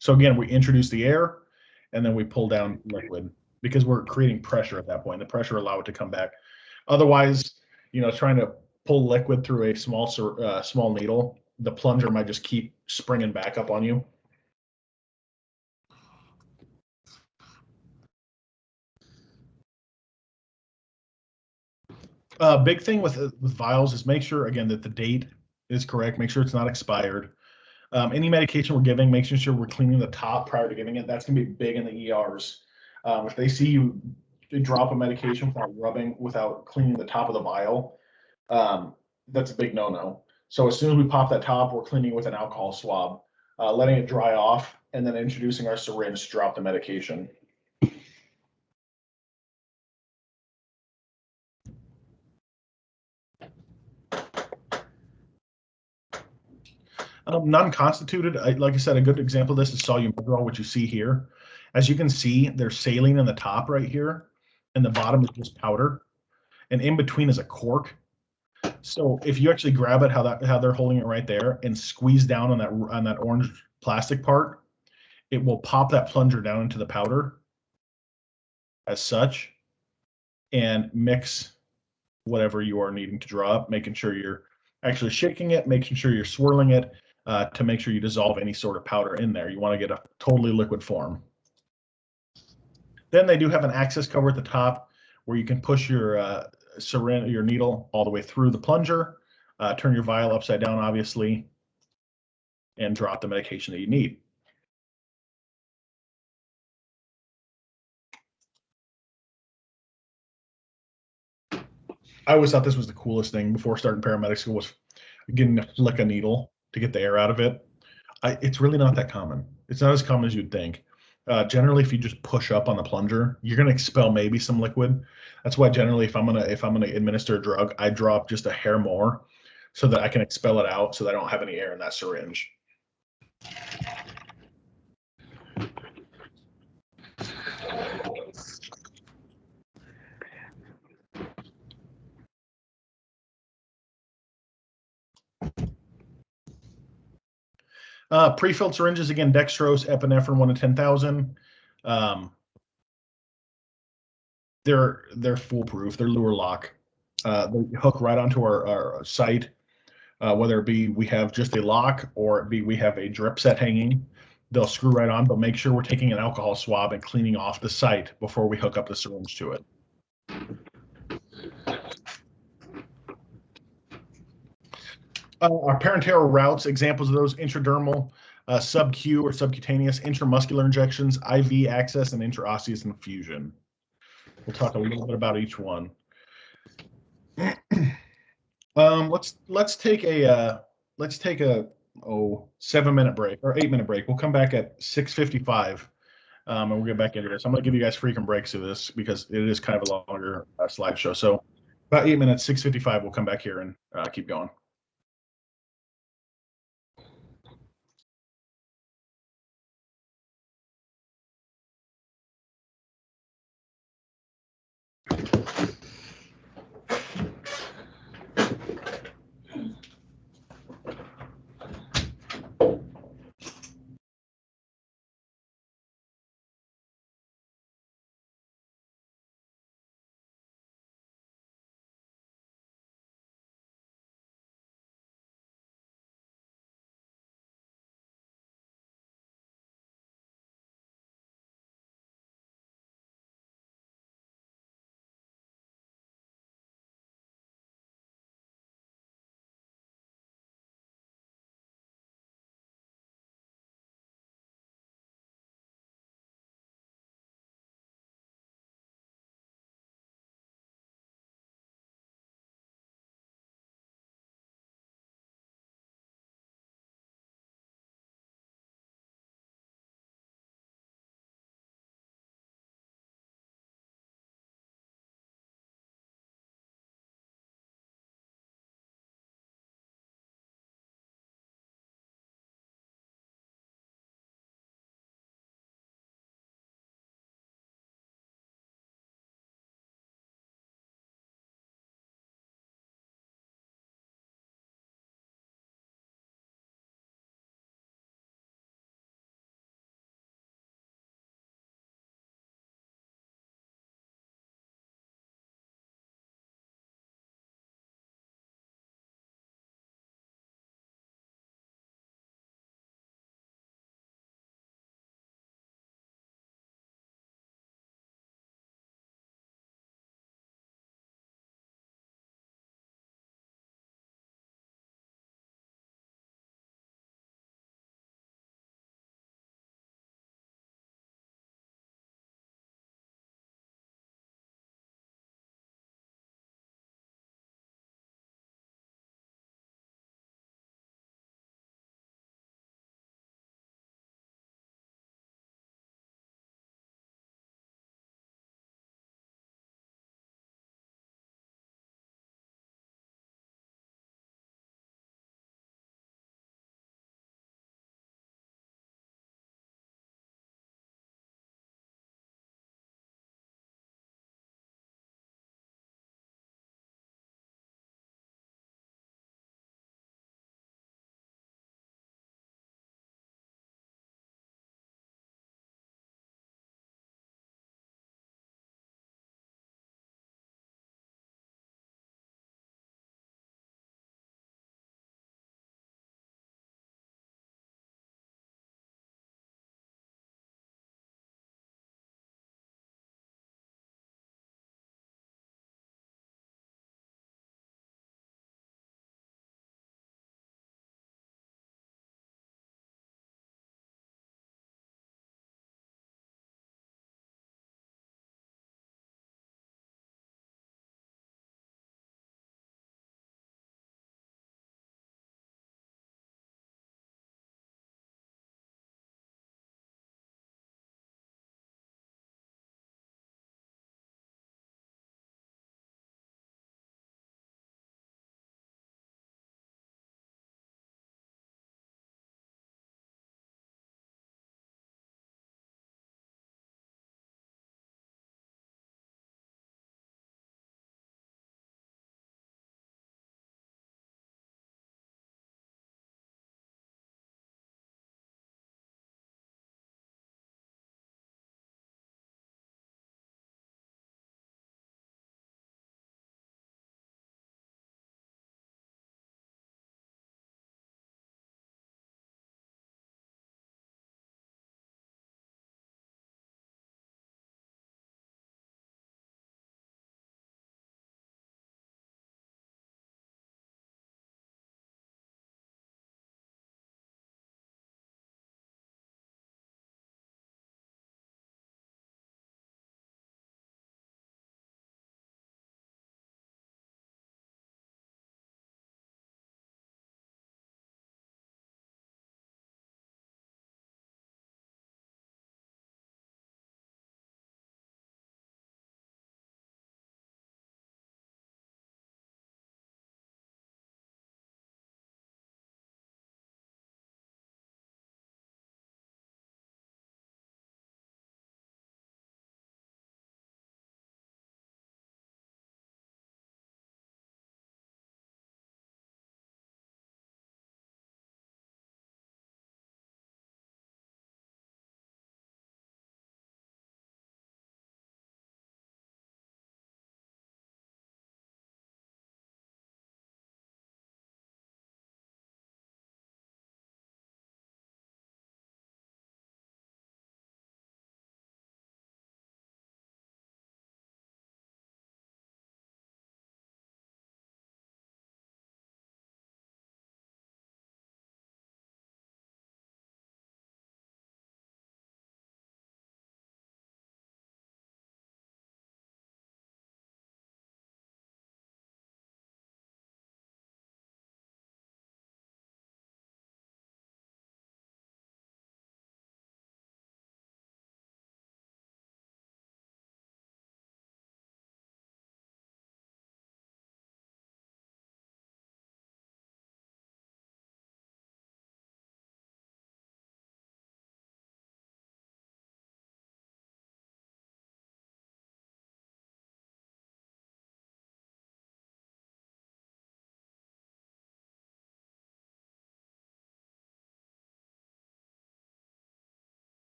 So again, we introduce the air and then we pull down liquid because we're creating pressure at that point. The pressure allows it to come back. Otherwise, trying to pull liquid through a small needle, the plunger might just keep springing back up on you. Big thing with vials is make sure, again, that the date is correct. Make sure it's not expired. Any medication we're giving, making sure we're cleaning the top prior to giving it. That's going to be big in the ERs. If they see you drop a medication without cleaning the top of the vial, that's a big no-no. So as soon as we pop that top, we're cleaning with an alcohol swab, letting it dry off, and then introducing our syringe to drop the medication. Non-constituted, like I said, a good example of this is Solu-Medrol, which you see here. As you can see, there's saline in the top right here, and the bottom is just powder, and in between is a cork. So if you actually grab it, how they're holding it right there, and squeeze down on that orange plastic part, it will pop that plunger down into the powder as such, and mix whatever you are needing to draw up, making sure you're actually shaking it, making sure you're swirling it to make sure you dissolve any sort of powder in there. You want to get a totally liquid form. Then they do have an access cover at the top where you can push your syringe, your needle all the way through the plunger, turn your vial upside down, obviously, and drop the medication that you need. I always thought this was the coolest thing before starting paramedic school was getting to flick a needle to get the air out of it. It's really not that common. It's not as common as you'd think. Generally, if you just push up on the plunger, you're going to expel maybe some liquid. That's why generally, if I'm gonna administer a drug, I drop just a hair more so that I can expel it out, so that I don't have any air in that syringe. Pre-filled syringes, again, dextrose, epinephrine, 1 to 10,000. They're foolproof. They're lure lock. They hook right onto our site, whether it be we have just a lock or it be we have a drip set hanging. They'll screw right on, but make sure we're taking an alcohol swab and cleaning off the site before we hook up the syringe to it. Our parenteral routes, examples of those: intradermal, sub-Q or subcutaneous, intramuscular injections, IV access, and intraosseous infusion. We'll talk a little bit about each one. Let's take a 7-minute break or 8-minute break. We'll come back at 6:55, and we'll get back into this. I'm going to give you guys frequent breaks to this because it is kind of a longer slideshow. So about 8 minutes, 6:55, we'll come back here and keep going.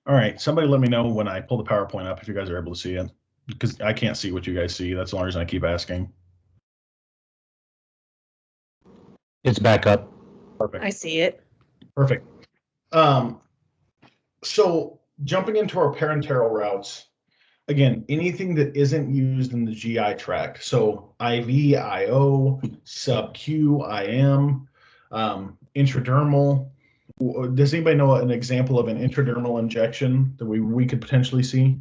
All right, somebody let me know when I pull the PowerPoint up if you guys are able to see it, because I can't see what you guys see. That's the only reason I keep asking. It's back up. Perfect. I see it. Perfect. So jumping into our parenteral routes, again, anything that isn't used in the GI tract. So IV, IO, sub-Q, IM, intradermal. Does anybody know an example of an intradermal injection that we could potentially see?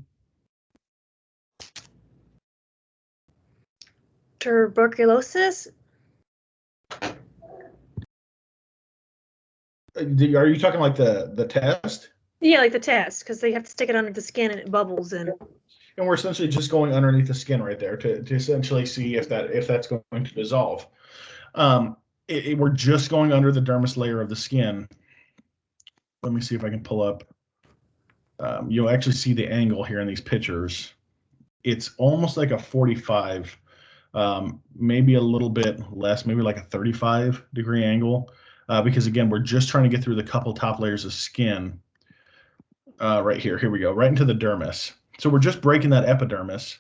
Tuberculosis? Are you talking like the test? Yeah, like the test, because they have to stick it under the skin and it bubbles and And we're essentially just going underneath the skin right there to essentially see if that's going to dissolve. We're just going under the dermis layer of the skin. Let me see if I can pull up. You'll actually see the angle here in these pictures. It's almost like a 45, maybe a little bit less, maybe like a 35-degree angle, because again, we're just trying to get through the couple top layers of skin. Right here, here we go, right into the dermis. So we're just breaking that epidermis,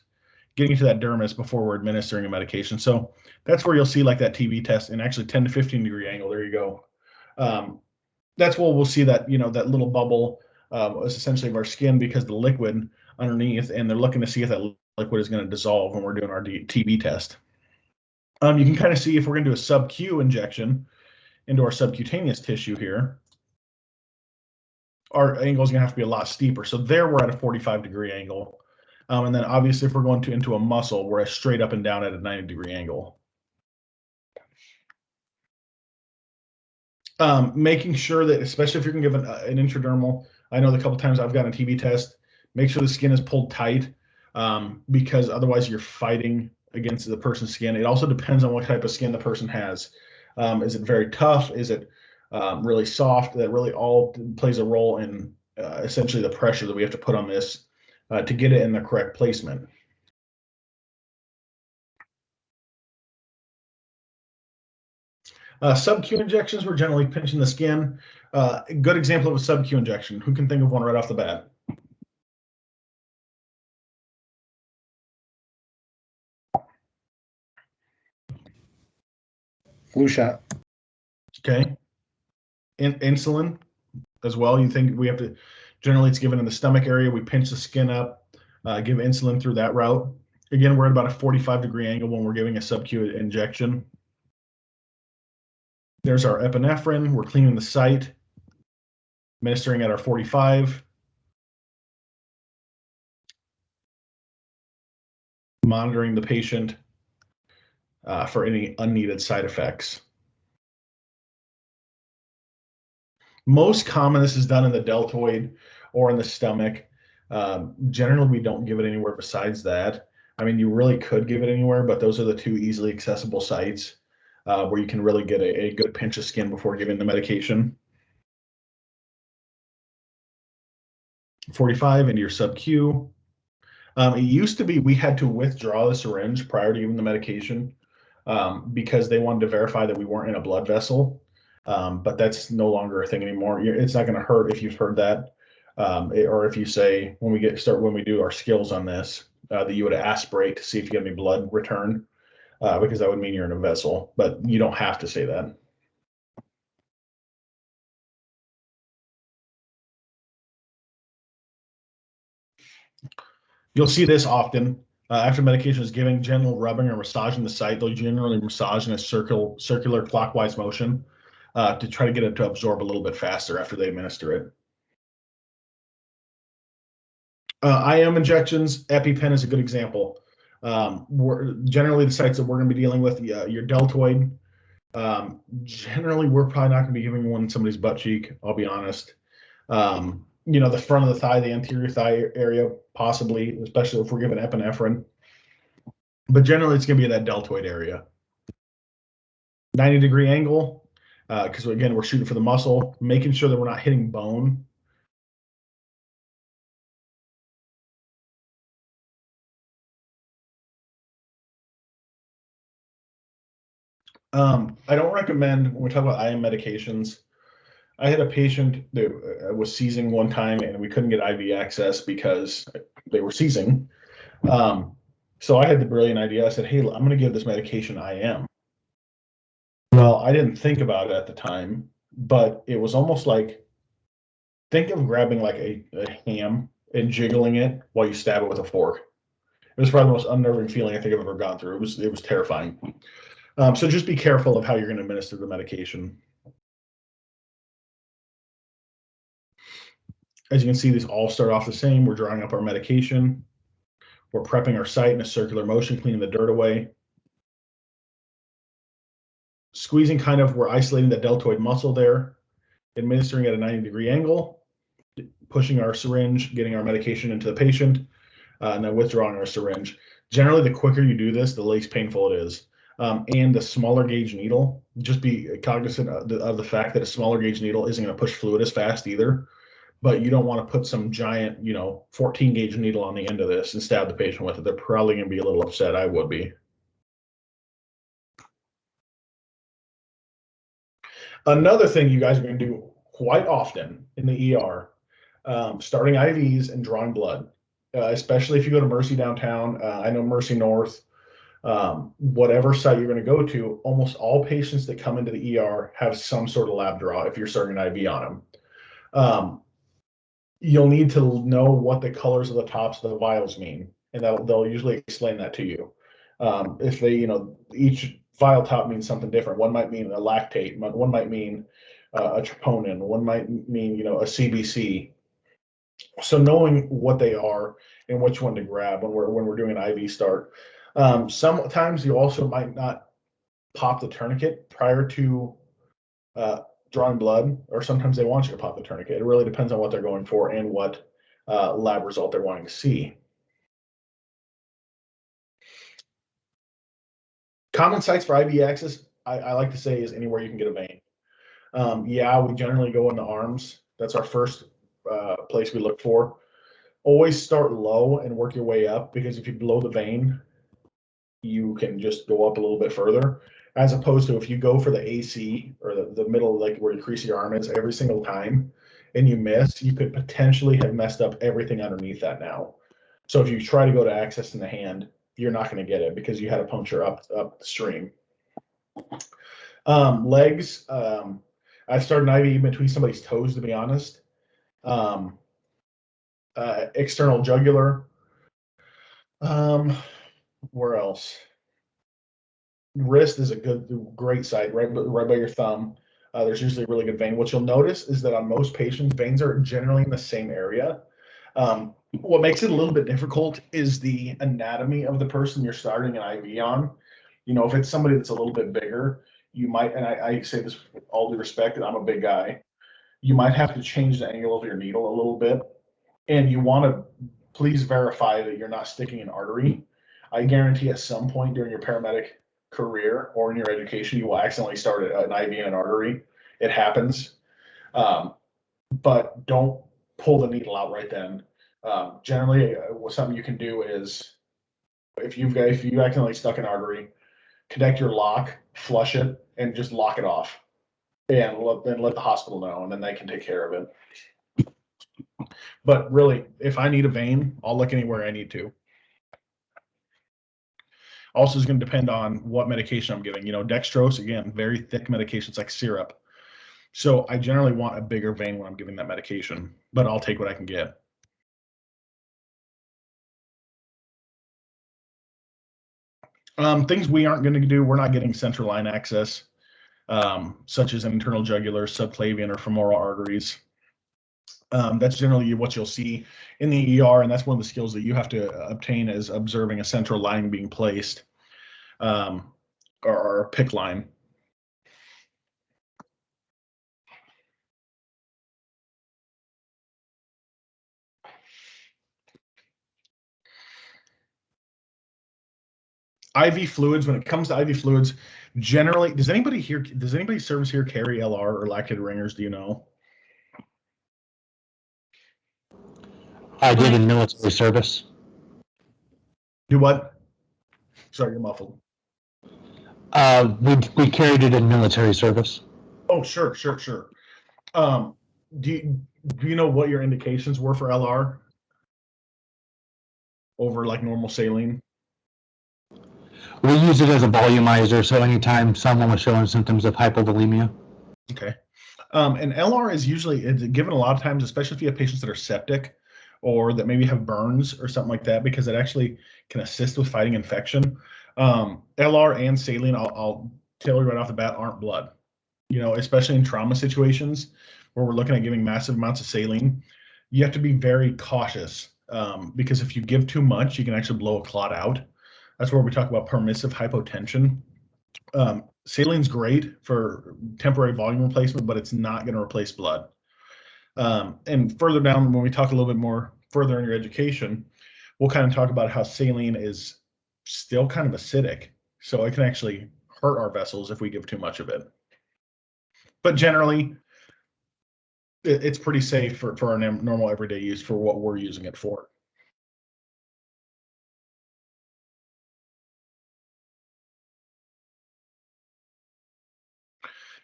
getting to that dermis before we're administering a medication. So that's where you'll see like that TV test in actually 10 to 15 degree angle. There you go. That's where we'll see that, that little bubble is essentially of our skin because the liquid underneath, and they're looking to see if that liquid is going to dissolve when we're doing our TB test. You can kind of see if we're going to do a sub-Q injection into our subcutaneous tissue here, our angle is going to have to be a lot steeper. So there we're at a 45-degree angle. And then obviously if we're going into a muscle, we're straight up and down at a 90-degree angle. Making sure that, especially if you're going to give an intradermal, I know the couple times I've gotten a TB test, make sure the skin is pulled tight because otherwise you're fighting against the person's skin. It also depends on what type of skin the person has. Is it very tough? Is it really soft? That really all plays a role in essentially the pressure that we have to put on this to get it in the correct placement. Sub-Q injections, we're generally pinching the skin. A good example of a sub-Q injection. Who can think of one right off the bat? Flu shot. Okay. Insulin as well. You think we have to, generally it's given in the stomach area. We pinch the skin up, give insulin through that route. Again, we're at about a 45-degree angle when we're giving a sub-Q injection. There's our epinephrine. We're cleaning the site, administering at our 45. Monitoring the patient for any unneeded side effects. Most common, this is done in the deltoid or in the stomach. Generally, we don't give it anywhere besides that. I mean, you really could give it anywhere, but those are the two easily accessible sites where you can really get a good pinch of skin before giving the medication. 45 into your sub-Q. It used to be we had to withdraw the syringe prior to giving the medication because they wanted to verify that we weren't in a blood vessel. But that's no longer a thing anymore. It's not going to hurt if you've heard that, or if you say when we do our skills on this that you would aspirate to see if you get any blood return, because that would mean you're in a vessel. But you don't have to say that. You'll see this often after medication is given, general rubbing or massaging the site. They'll generally massage in a circular clockwise motion to try to get it to absorb a little bit faster after they administer it. IM injections, EpiPen is a good example. Generally the sites that we're going to be dealing with, your deltoid. Generally, we're probably not going to be giving one somebody's butt cheek. I'll be honest. The front of the thigh, the anterior thigh area, possibly, especially if we're giving epinephrine. But generally, it's going to be in that deltoid area. 90-degree angle, because again, we're shooting for the muscle, making sure that we're not hitting bone. I don't recommend when we talk about IM medications. I had a patient that was seizing one time, and we couldn't get IV access because they were seizing. So I had the brilliant idea. I said, "Hey, I'm going to give this medication IM." Well, I didn't think about it at the time, but it was almost like, think of grabbing like a ham and jiggling it while you stab it with a fork. It was probably the most unnerving feeling I think I've ever gone through. It was terrifying. So just be careful of how you're going to administer the medication. As you can see, these all start off the same. We're drawing up our medication. We're prepping our site in a circular motion, cleaning the dirt away. Squeezing, kind of, we're isolating the deltoid muscle there, administering at a 90-degree angle, pushing our syringe, getting our medication into the patient, and then withdrawing our syringe. Generally, the quicker you do this, the less painful it is. And the smaller gauge needle, just be cognizant of the fact that a smaller gauge needle isn't going to push fluid as fast either. But you don't want to put some giant, 14 gauge needle on the end of this and stab the patient with it. They're probably going to be a little upset. I would be. Another thing you guys are going to do quite often in the ER, starting IVs and drawing blood, especially if you go to Mercy downtown. I know Mercy North, whatever site you're going to go to, almost all patients that come into the ER have some sort of lab draw if you're starting an IV on them. You'll need to know what the colors of the tops of the vials mean, and they'll usually explain that to you. If they, each vial top means something different. One might mean a lactate, one might mean a troponin, one might mean, a CBC. So knowing what they are and which one to grab when we're doing an IV start. Sometimes you also might not pop the tourniquet prior to drawing blood, or sometimes they want you to pop the tourniquet. It really depends on what they're going for and what lab result they're wanting to see. Common sites for IV access, I like to say, is anywhere you can get a vein. Yeah, we generally go in the arms. That's our first place we look for. Always start low and work your way up, because if you blow the vein, you can just go up a little bit further, as opposed to if you go for the AC or the middle, like where you crease your arm is every single time and you miss, you could potentially have messed up everything underneath that now. So if you try to go to access in the hand, you're not going to get it because you had a puncture up the stream. Legs, I've started an IV between somebody's toes, to be honest. External jugular. Where else? Wrist is a great site, right by your thumb. There's usually a really good vein. What you'll notice is that on most patients, veins are generally in the same area. What makes it a little bit difficult is the anatomy of the person you're starting an IV on. If it's somebody that's a little bit bigger, you might, and I say this with all due respect, and I'm a big guy, you might have to change the angle of your needle a little bit. And you want to please verify that you're not sticking an artery. I guarantee at some point during your paramedic career or in your education, you will accidentally start an IV in an artery. It happens. But don't pull the needle out right then. Generally, something you can do is, if you accidentally stuck an artery, connect your lock, flush it, and just lock it off, and let the hospital know, and then they can take care of it. But really, if I need a vein, I'll look anywhere I need to. Also, is going to depend on what medication I'm giving. Dextrose, again, very thick medication. It's like syrup. So I generally want a bigger vein when I'm giving that medication, but I'll take what I can get. Things we aren't going to do, we're not getting central line access, such as an internal jugular, subclavian, or femoral arteries. That's generally what you'll see in the ER, and that's one of the skills that you have to obtain, is observing a central line being placed, or a PICC line. IV fluids, when it comes to IV fluids, generally, does anybody service here carry LR or lactated ringers? Do you know? I did in military service. Do what? Sorry, you're muffled. We carried it in military service. Oh, sure. Do you know what your indications were for LR over like normal saline? We use it as a volumizer, so anytime someone was showing symptoms of hypovolemia. Okay. And LR is usually it's given a lot of times, especially if you have patients that are septic or that maybe have burns or something like that, because it actually can assist with fighting infection. LR and saline, I'll tell you right off the bat, aren't blood. You know, especially in trauma situations where we're looking at giving massive amounts of saline, you have to be very cautious because if you give too much, you can actually blow a clot out. That's where we talk about permissive hypotension. Saline's great for temporary volume replacement, but it's not going to replace blood. And further down, when we talk a little bit more further in your education, we'll kind of talk about how saline is still kind of acidic. So it can actually hurt our vessels if we give too much of it. But generally, it's pretty safe for our normal everyday use for what we're using it for.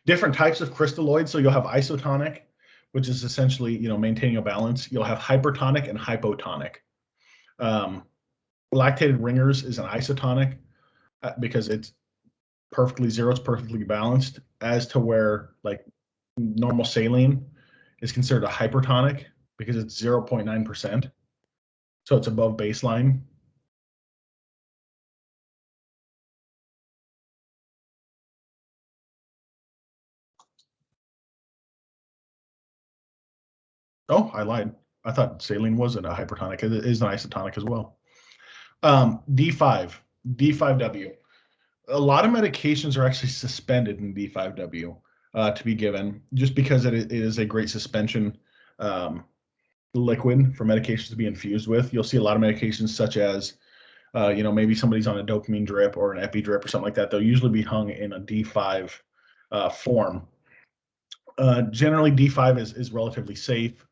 Different types of crystalloids. So you'll have isotonic, which is essentially, you know, maintaining a balance. You'll have hypertonic and hypotonic. Lactated ringers is an isotonic because it's perfectly zero, it's perfectly balanced, as to where like normal saline is considered a hypertonic because it's 0.9%. So it's above baseline. Oh, I lied. I thought saline wasn't a hypertonic. It is an isotonic as well. D5, D5W. A lot of medications are actually suspended in D5W to be given just because it is a great suspension liquid for medications to be infused with. You'll see a lot of medications such as, you know, maybe somebody's on a dopamine drip or an epi drip or something like that. They'll usually be hung in a D5 form. Generally, D5 is relatively safe.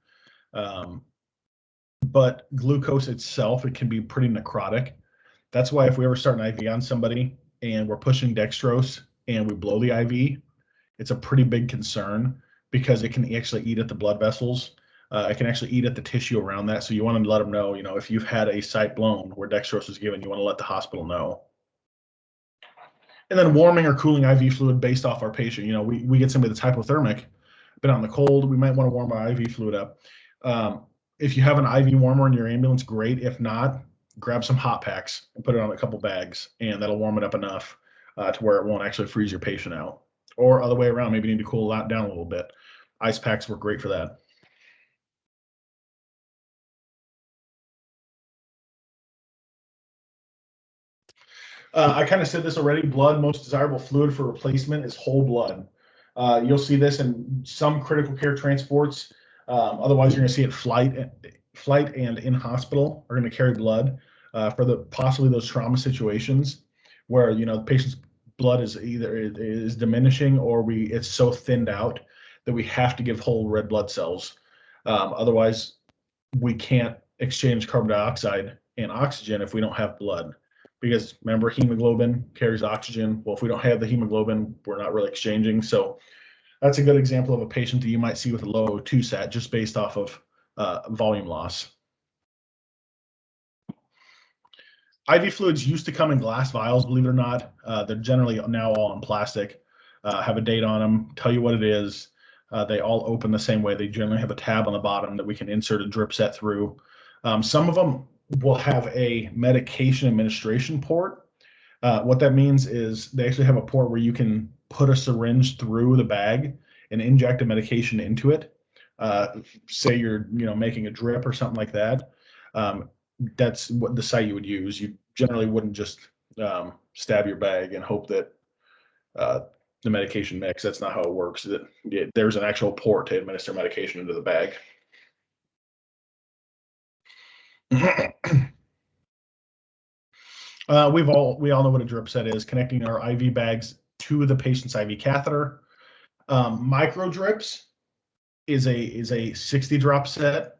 But glucose itself, it can be pretty necrotic. That's why if we ever start an IV on somebody and we're pushing dextrose and we blow the IV, it's a pretty big concern because it can actually eat at the blood vessels. It can actually eat at the tissue around that. So you want to let them know, you know, if you've had a site blown where dextrose is given, you want to let the hospital know. And then warming or cooling IV fluid based off our patient. You know, we get somebody that's hypothermic, been on the cold, we might want to warm our IV fluid up. If you have an IV warmer in your ambulance, great. If not, grab some hot packs and put it on a couple bags, and that'll warm it up enough to where it won't actually freeze your patient out. Or other way around, maybe you need to cool that down a little bit. Ice packs work great for that. I kind of said this already. Blood, most desirable fluid for replacement is whole blood. You'll see this in some critical care transports. Otherwise, you're going to see it flight and in hospital are going to carry blood for the possibly those trauma situations where, you know, the patient's blood is either is diminishing or it's so thinned out that we have to give whole red blood cells. Otherwise, we can't exchange carbon dioxide and oxygen if we don't have blood. Because remember, hemoglobin carries oxygen. Well, if we don't have the hemoglobin, we're not really exchanging. So that's a good example of a patient that you might see with a low O2 sat just based off of volume loss. IV fluids used to come in glass vials, believe it or not. They're generally now all in plastic, have a date on them, tell you what it is. They all open the same way. They generally have a tab on the bottom that we can insert a drip set through. Some of them will have a medication administration port. What that means is they actually have a port where you can put a syringe through the bag and inject a medication into it. Say you're, you know, making a drip or something like that. That's what the site you would use. You generally wouldn't just stab your bag and hope that the medication mix. That's not how it works. There's an actual port to administer medication into the bag. We all know what a drip set is, connecting our IV bags to the patient's IV catheter. Micro drips is a 60 drop set,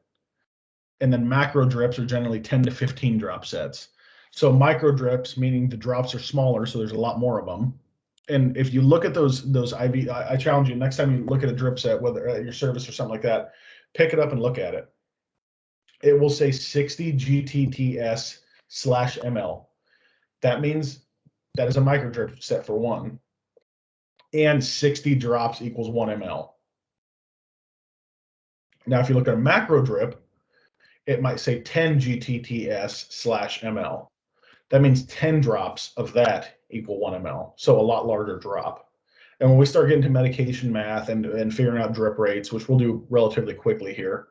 and then macro drips are generally 10 to 15 drop sets. So micro drips, meaning the drops are smaller, so there's a lot more of them. And if you look at those IV, I challenge you next time you look at a drip set, whether at your service or something like that, pick it up and look at it. It will say 60 GTTS/ml. That means that is a micro drip set for one, and 60 drops equals 1 ml. Now, if you look at a macro drip, it might say 10 GTTS/ml. That means 10 drops of that equal 1 ml, so a lot larger drop. And when we start getting to medication math and figuring out drip rates, which we'll do relatively quickly here,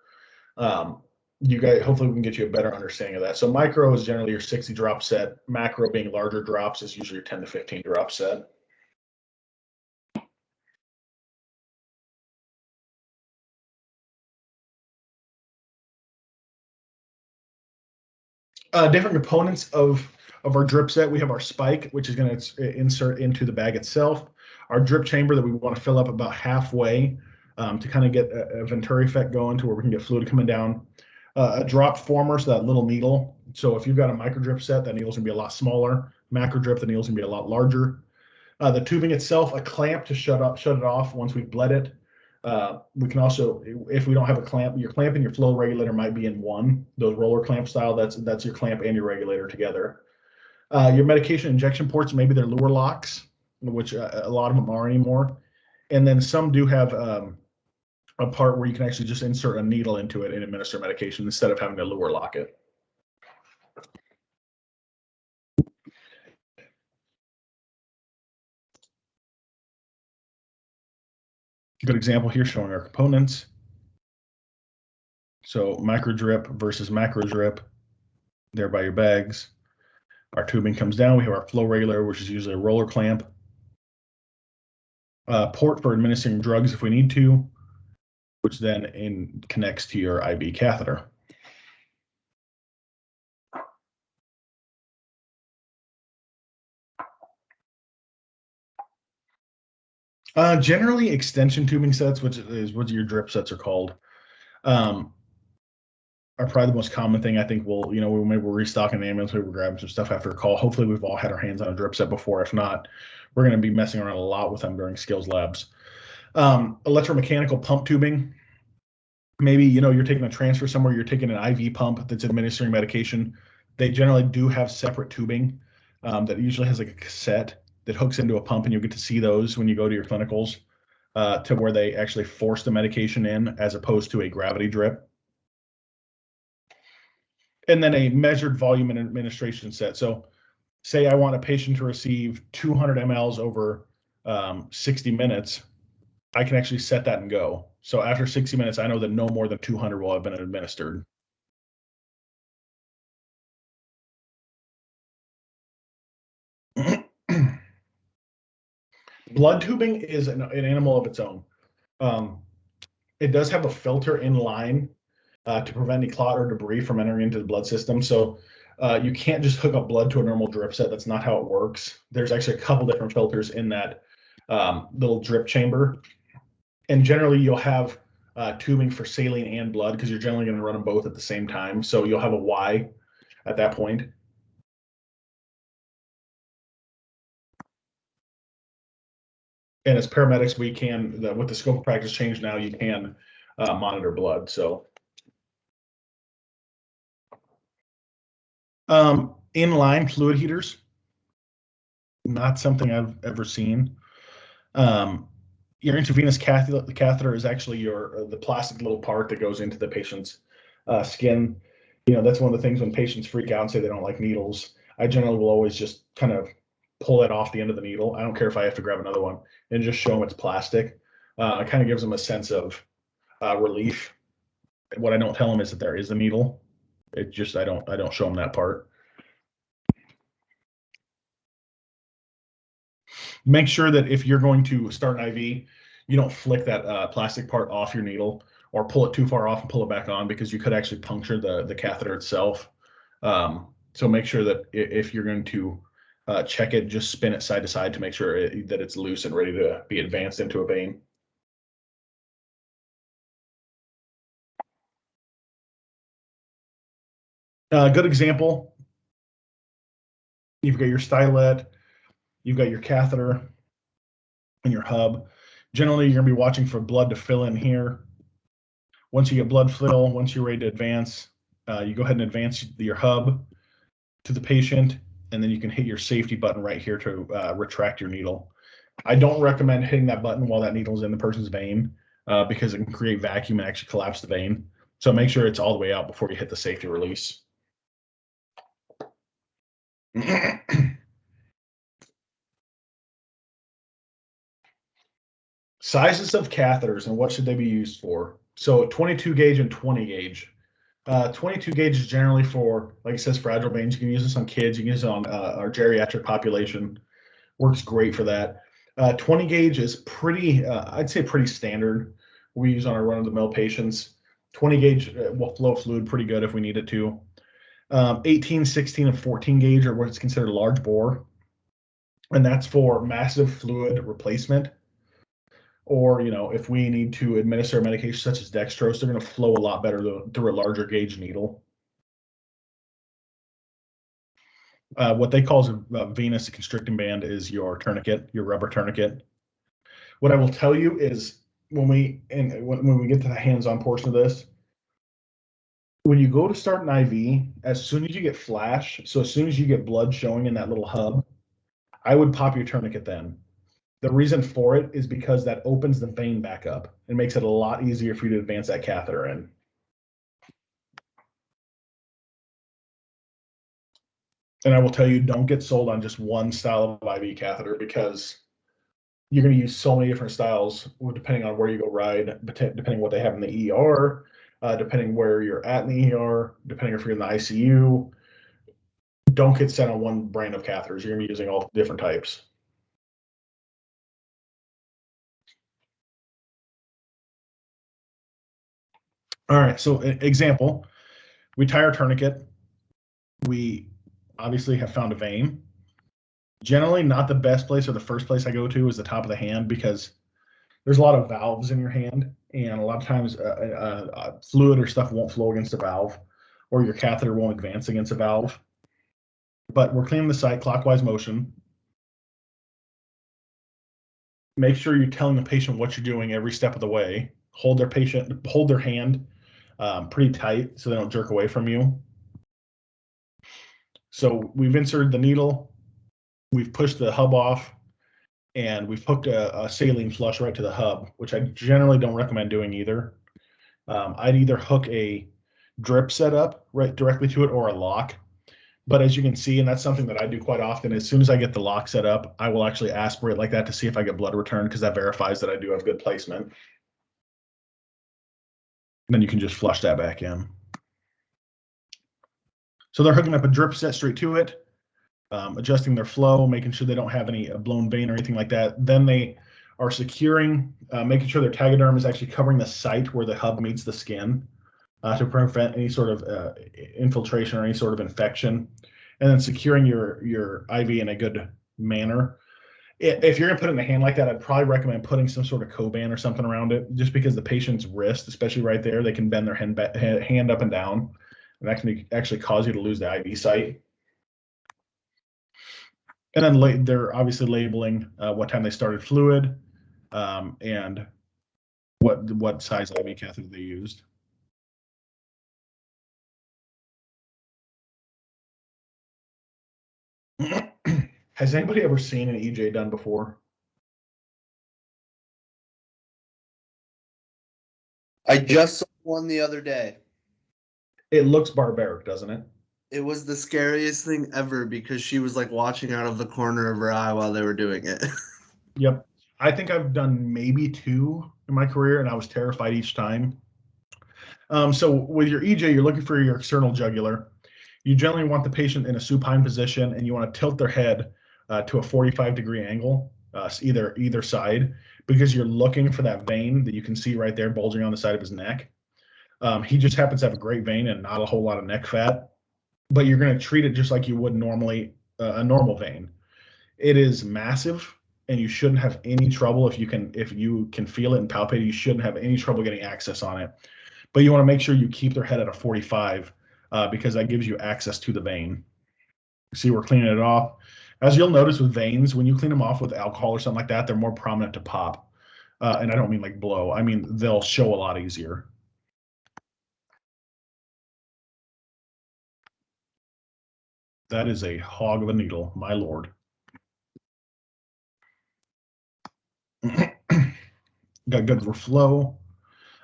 you guys, hopefully we can get you a better understanding of that. So micro is generally your 60 drop set. Macro, being larger drops, is usually your 10 to 15 drop set. Different components of our drip set. We have our spike, which is going to insert into the bag itself. Our drip chamber that we want to fill up about halfway to kind of get a Venturi effect going to where we can get fluid coming down. A drop former, so that little needle. So if you've got a micro drip set, that needle's going to be a lot smaller. Macro drip, the needle's going to be a lot larger. The tubing itself, a clamp to shut it off once we've bled it. We can also, if we don't have a clamp, your clamp and your flow regulator might be in one. Those roller clamp style, that's your clamp and your regulator together. Your medication injection ports, maybe they're lure locks, which a lot of them are anymore. And then some do have a part where you can actually just insert a needle into it and administer medication instead of having to lure lock it. Good example here showing our components. So micro drip versus macro drip, there by your bags. Our tubing comes down. We have our flow regulator, which is usually a roller clamp. Port for administering drugs if we need to, which then connects to your IV catheter. Generally, extension tubing sets, which is what your drip sets are called, are probably the most common thing. I think maybe we're restocking the ambulance, maybe we're grabbing some stuff after a call. Hopefully we've all had our hands on a drip set before. If not, we're going to be messing around a lot with them during skills labs. Electromechanical pump tubing. Maybe, you're taking a transfer somewhere, you're taking an IV pump that's administering medication. They generally do have separate tubing that usually has like a cassette that hooks into a pump, and you'll get to see those when you go to your clinicals to where they actually force the medication in as opposed to a gravity drip. And then a measured volume and administration set. So say I want a patient to receive 200 mLs over 60 minutes, I can actually set that and go. So after 60 minutes, I know that no more than 200 will have been administered. Blood tubing is an animal of its own. It does have a filter in line to prevent any clot or debris from entering into the blood system. So you can't just hook up blood to a normal drip set. That's not how it works. There's actually a couple different filters in that little drip chamber. And generally you'll have tubing for saline and blood because you're generally going to run them both at the same time. So you'll have a Y at that point. And as paramedics, we can, with the scope of practice change now, you can monitor blood. So inline fluid heaters, not something I've ever seen. Your intravenous catheter is actually the plastic little part that goes into the patient's skin. That's one of the things when patients freak out and say they don't like needles. I generally will always just kind of pull that off the end of the needle. I don't care if I have to grab another one and just show them it's plastic. It kind of gives them a sense of relief. What I don't tell them is that there is a needle. It just I don't show them that part. Make sure that if you're going to start an IV, you don't flick that plastic part off your needle or pull it too far off and pull it back on, because you could actually puncture the catheter itself. So make sure that if you're going to check it, just spin it side to side to make sure that it's loose and ready to be advanced into a vein. Good example. You've got your stylet, you've got your catheter, in your hub. Generally, you're going to be watching for blood to fill in here. Once you get blood fill, once you're ready to advance, you go ahead and advance your hub to the patient, and then you can hit your safety button right here to retract your needle. I don't recommend hitting that button while that needle is in the person's vein because it can create vacuum and actually collapse the vein. So make sure it's all the way out before you hit the safety release. Sizes of catheters and what should they be used for? So 22 gauge and 20 gauge. 22 gauge is generally for, like it says, fragile veins. You can use this on kids. You can use it on our geriatric population. Works great for that. 20 gauge is pretty, I'd say pretty standard. We use on our run-of-the-mill patients. 20 gauge will flow fluid pretty good if we need it to. 18, 16, and 14 gauge are what's considered large bore. And that's for massive fluid replacement. Or, if we need to administer a medication such as dextrose, they're going to flow a lot better through a larger gauge needle. What they call a venous constricting band is your tourniquet, your rubber tourniquet. What I will tell you is when we get to the hands-on portion of this, when you go to start an IV, as soon as you get flash, so as soon as you get blood showing in that little hub, I would pop your tourniquet then. The reason for it is because that opens the vein back up and makes it a lot easier for you to advance that catheter in. And I will tell you, don't get sold on just one style of IV catheter because you're going to use so many different styles depending on where you go ride, depending what they have in the ER, depending where you're at in the ER, depending if you're in the ICU. Don't get set on one brand of catheters. You're going to be using all different types. All right, so example, we tie our tourniquet. We obviously have found a vein. Generally, not the best place or the first place I go to is the top of the hand because there's a lot of valves in your hand, and a lot of times fluid or stuff won't flow against a valve, or your catheter won't advance against a valve. But we're cleaning the site clockwise motion. Make sure you're telling the patient what you're doing every step of the way. Hold their hand pretty tight so they don't jerk away from you. So we've inserted the needle, we've pushed the hub off, and we've hooked a saline flush right to the hub, which I generally don't recommend doing either. I'd either hook a drip setup right directly to it or a lock. But as you can see, and that's something that I do quite often, as soon as I get the lock set up, I will actually aspirate like that to see if I get blood return because that verifies that I do have good placement. And then you can just flush that back in. So they're hooking up a drip set straight to it, adjusting their flow, making sure they don't have any blown vein or anything like that. Then they are securing, making sure their tegaderm is actually covering the site where the hub meets the skin to prevent any sort of infiltration or any sort of infection. And then securing your IV in a good manner. If you're gonna put it in the hand like that, I'd probably recommend putting some sort of co-band or something around it, just because the patient's wrist, especially right there, they can bend their hand up and down, and that can actually cause you to lose the IV site. And then they're obviously labeling what time they started fluid and what size IV catheter they used. Has anybody ever seen an EJ done before? I just saw one the other day. It looks barbaric, doesn't it? It was the scariest thing ever because she was like watching out of the corner of her eye while they were doing it. Yep. I think I've done maybe 2 in my career, and I was terrified each time. So with your EJ, you're looking for your external jugular. You generally want the patient in a supine position, and you want to tilt their head to a 45-degree angle, either side, because you're looking for that vein that you can see right there bulging on the side of his neck. He just happens to have a great vein and not a whole lot of neck fat, but you're going to treat it just like you would normally a normal vein. It is massive, and you shouldn't have any trouble if you can feel it and palpate it. You shouldn't have any trouble getting access on it. But you want to make sure you keep their head at a 45 because that gives you access to the vein. See, we're cleaning it off. As you'll notice with veins, when you clean them off with alcohol or something like that, they're more prominent to pop. And I don't mean like blow. I mean, they'll show a lot easier. That is a hog of a needle, my lord. Got good flow.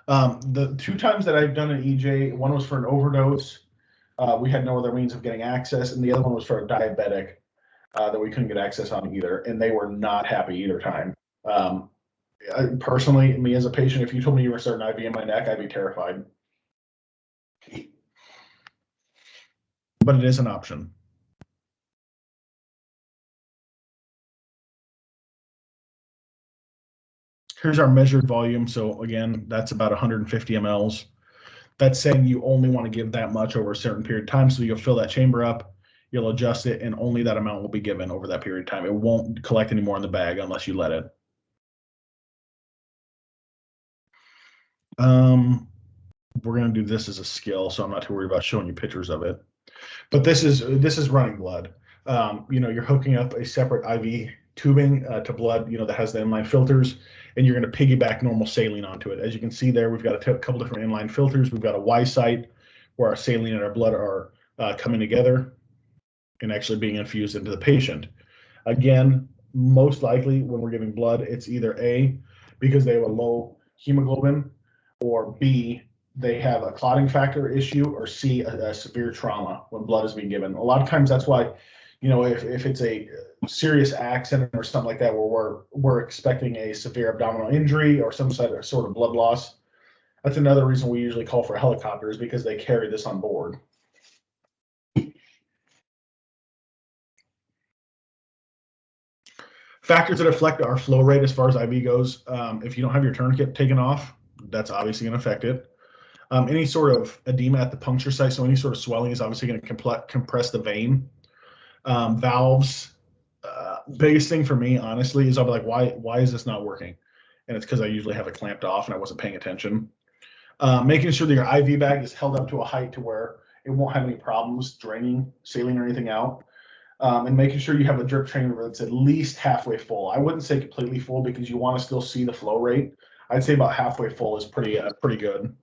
The 2 times that I've done an EJ, one was for an overdose. We had no other means of getting access, and the other one was for a diabetic that we couldn't get access on either, and they were not happy either time. Personally, me as a patient, if you told me you were starting IV in my neck, I'd be terrified. But it is an option. Here's our measured volume. So again, that's about 150 mLs. That's saying you only want to give that much over a certain period of time. So you'll fill that chamber up, you'll adjust it, and only that amount will be given over that period of time. It won't collect any more in the bag unless you let it. We're going to do this as a skill, so I'm not too worried about showing you pictures of it. But this is running blood. You're hooking up a separate IV tubing to blood, that has the inline filters, and you're going to piggyback normal saline onto it. As you can see there, we've got a couple different inline filters. We've got a Y site where our saline and our blood are coming together and actually being infused into the patient. Again, most likely when we're giving blood, it's either A, because they have a low hemoglobin, or B, they have a clotting factor issue, or C, a severe trauma when blood is being given. A lot of times that's why, if it's a serious accident or something like that, where we're expecting a severe abdominal injury or some sort of blood loss, that's another reason we usually call for helicopters, because they carry this on board. Factors that affect our flow rate as far as IV goes, if you don't have your tourniquet taken off, that's obviously going to affect it. Any sort of edema at the puncture site, so any sort of swelling, is obviously going to compress the vein. Valves, biggest thing for me, honestly, is I'll be like, why is this not working? And it's because I usually have it clamped off and I wasn't paying attention. Making sure that your IV bag is held up to a height to where it won't have any problems draining saline or anything out. And making sure you have a drip chamber that's at least halfway full. I wouldn't say completely full, because you want to still see the flow rate. I'd say about halfway full is pretty good.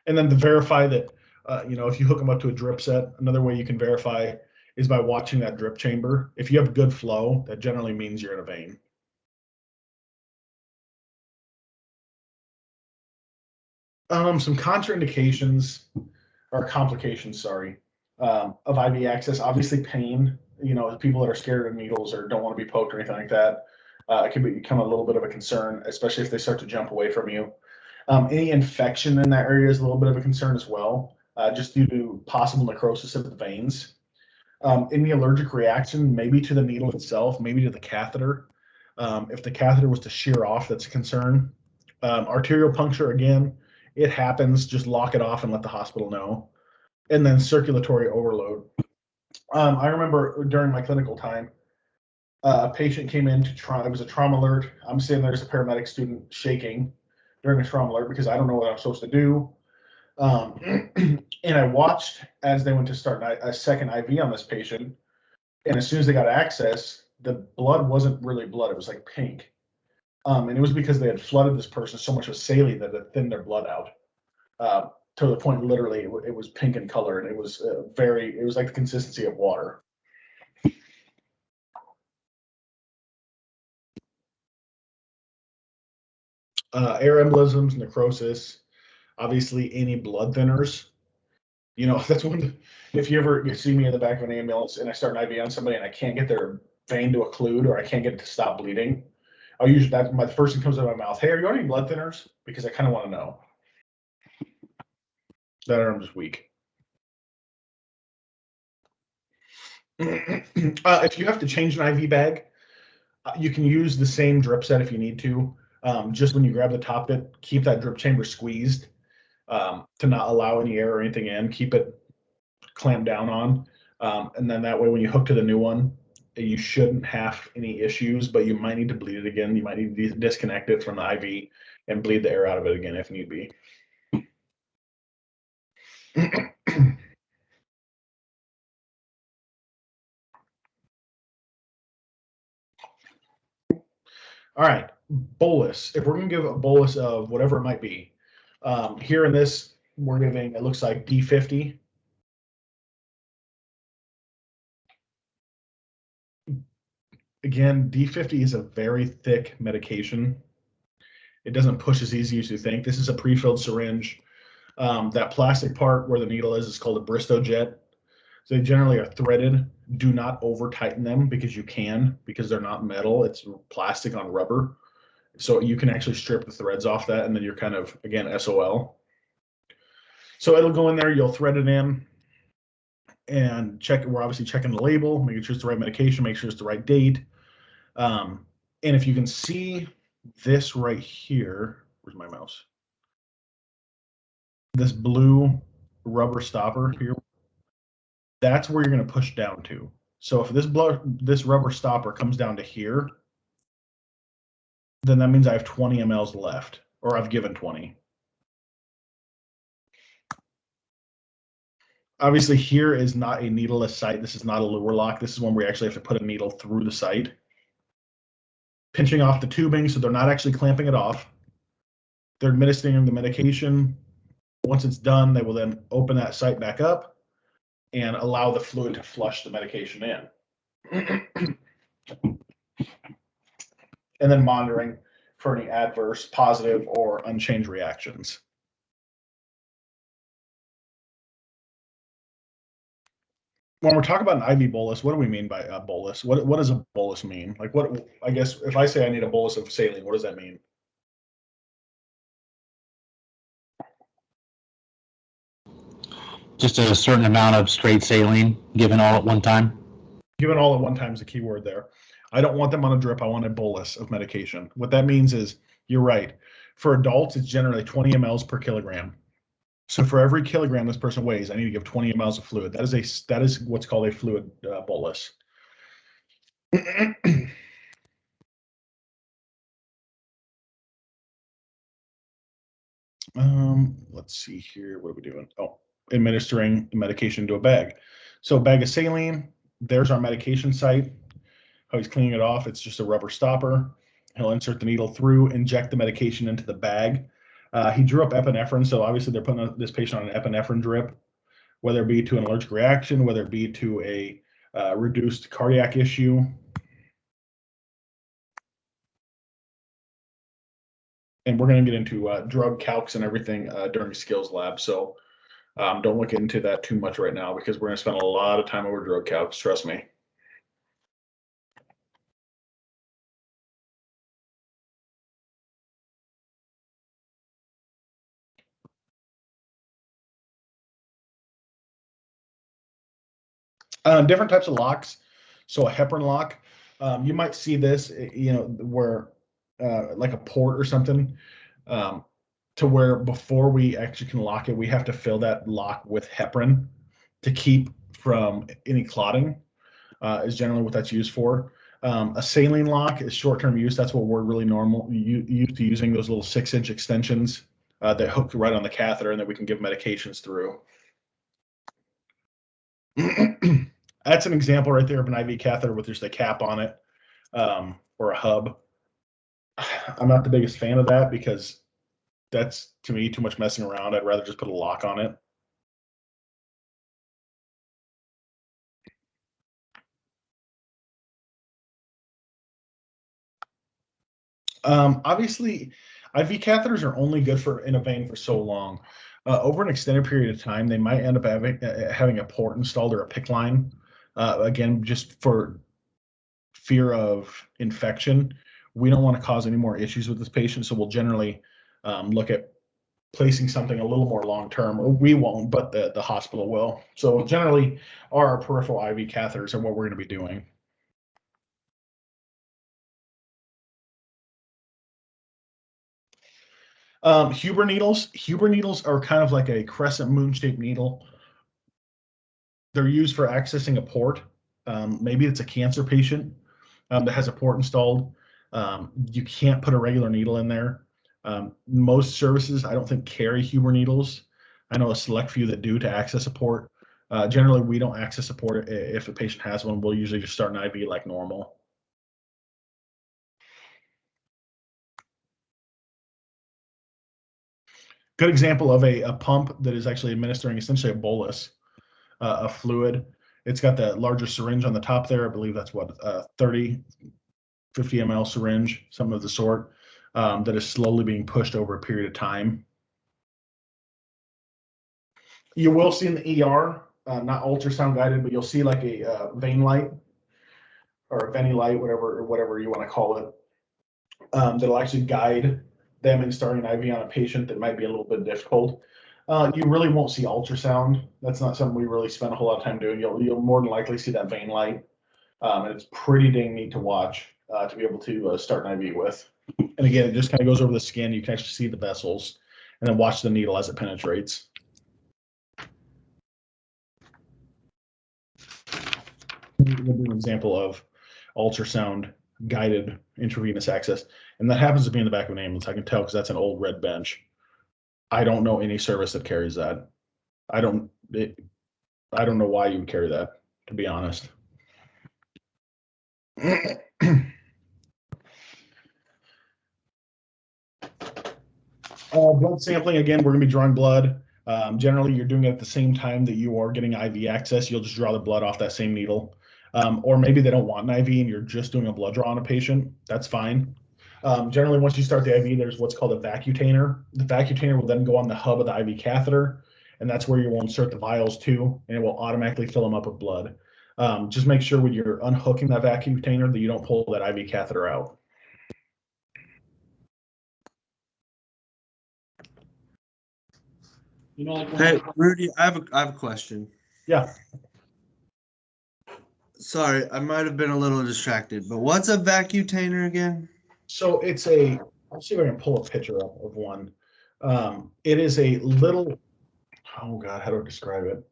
And then to verify that, if you hook them up to a drip set, another way you can verify is by watching that drip chamber. If you have good flow, that generally means you're in a vein. Some contraindications or complications, sorry, of IV access. Obviously, pain. People that are scared of needles or don't want to be poked or anything like that, it can become a little bit of a concern, especially if they start to jump away from you. Any infection in that area is a little bit of a concern as well, just due to possible necrosis of the veins. Any allergic reaction, maybe to the needle itself, maybe to the catheter. If the catheter was to shear off, that's a concern. Arterial puncture, again, it happens. Just lock it off and let the hospital know. And then circulatory overload. I remember during my clinical time, a patient came in it was a trauma alert. I'm sitting there as a paramedic student shaking during a trauma alert because I don't know what I'm supposed to do. And I watched as they went to start a second IV on this patient. And as soon as they got access, the blood wasn't really blood. It was like pink. And it was because they had flooded this person so much with saline that it thinned their blood out. To the point, literally, it was pink in color, and it was it was like the consistency of water. Air embolisms, necrosis, obviously any blood thinners. That's one. If you see me in the back of an ambulance and I start an IV on somebody and I can't get their vein to occlude, or I can't get it to stop bleeding, I'll usually, that's my first thing comes out of my mouth. Hey, are you on any blood thinners? Because I kind of want to know that I'm just weak. If you have to change an IV bag, you can use the same drip set if you need to. Just when you grab the top bit, keep that drip chamber squeezed to not allow any air or anything in. Keep it clamped down on. And then that way, when you hook to the new one, you shouldn't have any issues, but you might need to bleed it again. You might need to disconnect it from the IV and bleed the air out of it again if need be. All right, bolus. If we're going to give a bolus of whatever it might be, here in this, we're giving, it looks like D50. Again, D50 is a very thick medication. It doesn't push as easy as you think. This is a pre-filled syringe. That plastic part where the needle is called a Bristow jet. So they generally are threaded. Do not over tighten them because you can, because they're not metal. It's plastic on rubber. So you can actually strip the threads off that, and then you're kind of, again, SOL. So it'll go in there, you'll thread it in and check. We're obviously checking the label, making sure it's the right medication, make sure it's the right date. And if you can see this right here, where's my mouse? This blue rubber stopper here, that's where you're going to push down to. So if this rubber stopper comes down to here, then that means I have 20 mLs left, or I've given 20. Obviously, here is not a needleless site. This is not a lure lock. This is one where you actually have to put a needle through the site. Pinching off the tubing, so they're not actually clamping it off. They're administering the medication. Once it's done, they will then open that site back up and allow the fluid to flush the medication in. And then monitoring for any adverse, positive, or unchanged reactions. When we're talking about an IV bolus, what do we mean by a bolus? What does a bolus mean? Like what, I guess if I say I need a bolus of saline, what does that mean? Just a certain amount of straight saline given all at one time. Given all at one time is a key word there. I don't want them on a drip. I want a bolus of medication. What that means is, you're right. For adults, it's generally 20 mLs per kilogram. So for every kilogram this person weighs, I need to give 20 mLs of fluid. That is what's called a fluid bolus. Let's see here. What are we doing? Oh, administering medication to a bag. So a bag of saline, there's our medication site. How he's cleaning it off, it's just a rubber stopper. He'll insert the needle through, inject the medication into the bag. He drew up epinephrine, so obviously they're putting this patient on an epinephrine drip, whether it be to an allergic reaction, whether it be to a reduced cardiac issue. And we're going to get into drug calcs and everything during skills lab. So don't look into that too much right now because we're going to spend a lot of time over drug calcs. Trust me. Different types of locks. So a heparin lock, you might see this, where like a port or something, to where before we actually can lock it, we have to fill that lock with heparin to keep from any clotting, is generally what that's used for. A saline lock is short-term use. That's what we're really used to using, those little 6-inch extensions that hook right on the catheter and that we can give medications through. That's an example right there of an IV catheter with just a cap on it, or a hub. I'm not the biggest fan of that because that's, to me, too much messing around. I'd rather just put a lock on it. Obviously, IV catheters are only good in a vein for so long. Over an extended period of time, they might end up having a port installed or a PICC line. Again, just for fear of infection. We don't want to cause any more issues with this patient, so we'll generally look at placing something a little more long-term. We won't, but the hospital will. So generally, our peripheral IV catheters are what we're going to be doing. Huber needles. Huber needles are kind of like a crescent moon-shaped needle. They're used for accessing a port. Maybe it's a cancer patient that has a port installed. You can't put a regular needle in there. Most services, I don't think, carry Huber needles. I know a select few that do to access a port. Generally, we don't access a port. If a patient has one, we'll usually just start an IV like normal. Good example of a pump that is actually administering essentially a bolus of fluid. It's got the larger syringe on the top there. I believe that's what 30, 50 ml syringe, something of the sort, that is slowly being pushed over a period of time. You will see in the ER, not ultrasound guided, but you'll see like a vein light or a Veni light, whatever you want to call it, that'll actually guide them in starting an IV on a patient that might be a little bit difficult. You really won't see ultrasound. That's not something we really spend a whole lot of time doing. You'll more than likely see that vein light, and it's pretty dang neat to watch to be able to start an IV with. And again, it just kind of goes over the skin. You can actually see the vessels, and then watch the needle as it penetrates. An example of ultrasound guided intravenous access, and that happens to be in the back of an ambulance. I can tell because that's an old red bench. I don't know any service that carries that. I don't know why you would carry that, to be honest. Blood sampling, again, we're going to be drawing blood. Generally, you're doing it at the same time that you are getting IV access. You'll just draw the blood off that same needle. Or maybe they don't want an IV and you're just doing a blood draw on a patient. That's fine. Generally, once you start the IV, there's what's called a vacutainer. The vacutainer will then go on the hub of the IV catheter, and that's where you will insert the vials to, and it will automatically fill them up with blood. Just make sure when you're unhooking that vacutainer that you don't pull that IV catheter out. Hey, Rudy, I have a question. Yeah. Sorry, I might have been a little distracted, but what's a vacutainer again? So it's I'll see if I can pull a picture up of one. It is a little, oh God, how do I describe it?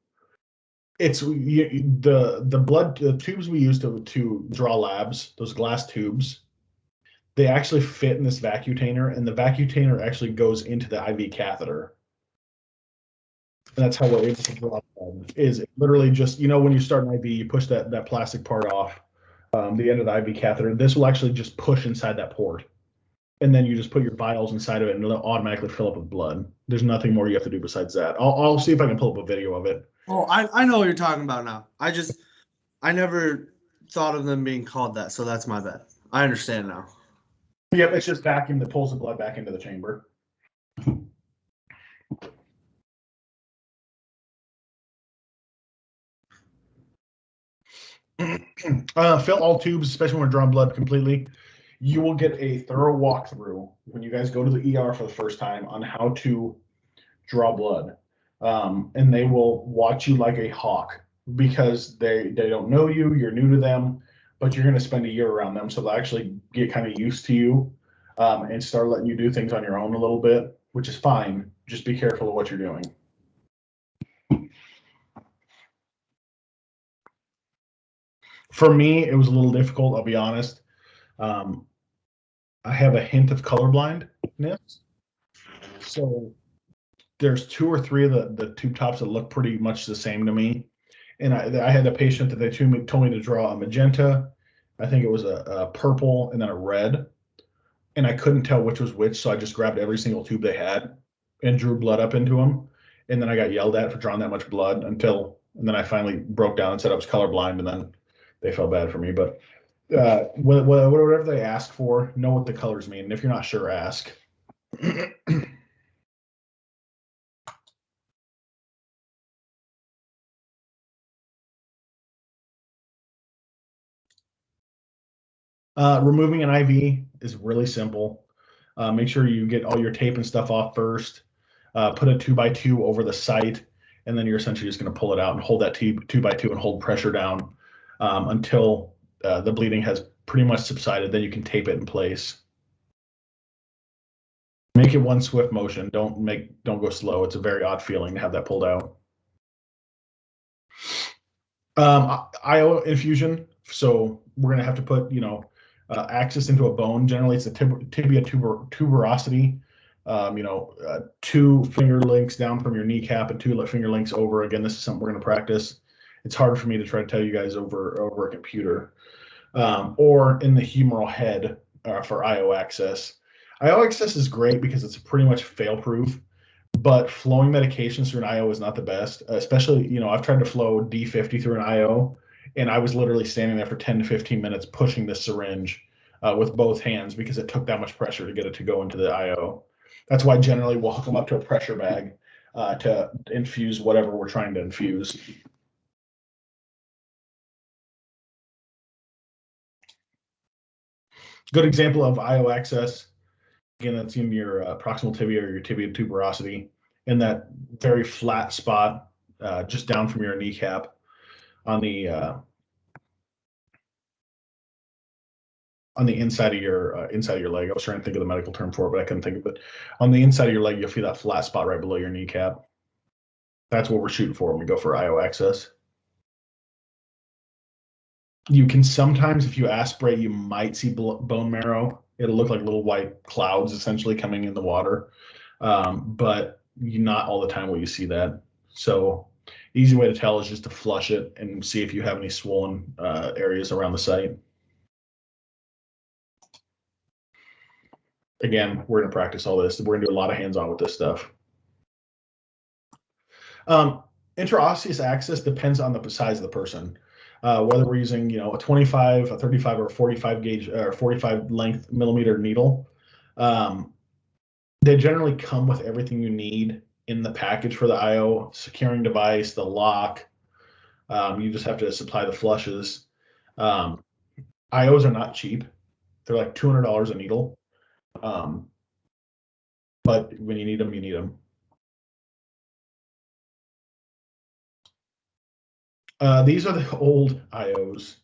It's the blood tubes we use to draw labs, those glass tubes, they actually fit in this vacutainer, and the vacutainer actually goes into the IV catheter. And that's how we're able to draw blood. Is literally just, when you start an IV, you push that plastic part off the end of the IV catheter. This will actually just push inside that port. And then you just put your vials inside of it and it'll automatically fill up with blood. There's nothing more you have to do besides that. I'll see if I can pull up a video of it. Oh, I know what you're talking about now. I never thought of them being called that, so that's my bad. I understand now. Yep, it's just vacuum that pulls the blood back into the chamber. Fill all tubes, especially when we're drawing blood completely. You will get a thorough walkthrough when you guys go to the ER for the first time on how to draw blood. And they will watch you like a hawk because they don't know you, you're new to them, but you're going to spend a year around them. So they'll actually get kind of used to you and start letting you do things on your own a little bit, which is fine. Just be careful of what you're doing. For me, it was a little difficult, I'll be honest. I have a hint of colorblindness. So there's 2 or 3 of the tube tops that look pretty much the same to me. And I had a patient that they told me to draw a magenta. I think it was a purple and then a red. And I couldn't tell which was which, so I just grabbed every single tube they had and drew blood up into them. And then I got yelled at for drawing that much blood and then I finally broke down and said I was colorblind, and then they felt bad for me. But whatever they ask for, know what the colors mean. And if you're not sure, ask. Removing an IV is really simple. Make sure you get all your tape and stuff off first. Put a 2x2 over the site, and then you're essentially just going to pull it out and hold that 2x2 and hold pressure down until the bleeding has pretty much subsided. Then you can tape it in place. Make it one swift motion. Don't go slow. It's a very odd feeling to have that pulled out. IO infusion. So we're going to have to put, access into a bone. Generally, it's a tibia tuberosity. 2 finger links down from your kneecap and 2 finger links over. Again, this is something we're going to practice. It's hard for me to try to tell you guys over a computer. Or in the humeral head for IO access. IO access is great because it's pretty much fail-proof, but flowing medications through an IO is not the best, especially, I've tried to flow D50 through an IO, and I was literally standing there for 10 to 15 minutes pushing this syringe with both hands because it took that much pressure to get it to go into the IO. That's why generally we'll hook them up to a pressure bag to infuse whatever we're trying to infuse. Good example of IO access. Again, that's in your proximal tibia or your tibia tuberosity, in that very flat spot just down from your kneecap on the inside of your leg. I was trying to think of the medical term for it, but I couldn't think of it. On the inside of your leg, you'll feel that flat spot right below your kneecap. That's what we're shooting for when we go for IO access. You can sometimes, if you aspirate, you might see bone marrow. It'll look like little white clouds essentially coming in the water, but not all the time will you see that. So easy way to tell is just to flush it and see if you have any swollen areas around the site. Again, we're going to practice all this. We're going to do a lot of hands-on with this stuff. Intraosseous access depends on the size of the person. Whether we're using, a 25, a 35, or a 45 gauge or 45 length millimeter needle, they generally come with everything you need in the package for the IO, securing device, the lock. You just have to supply the flushes. IOs are not cheap. They're like $200 a needle. But when you need them, you need them. These are the old IOs.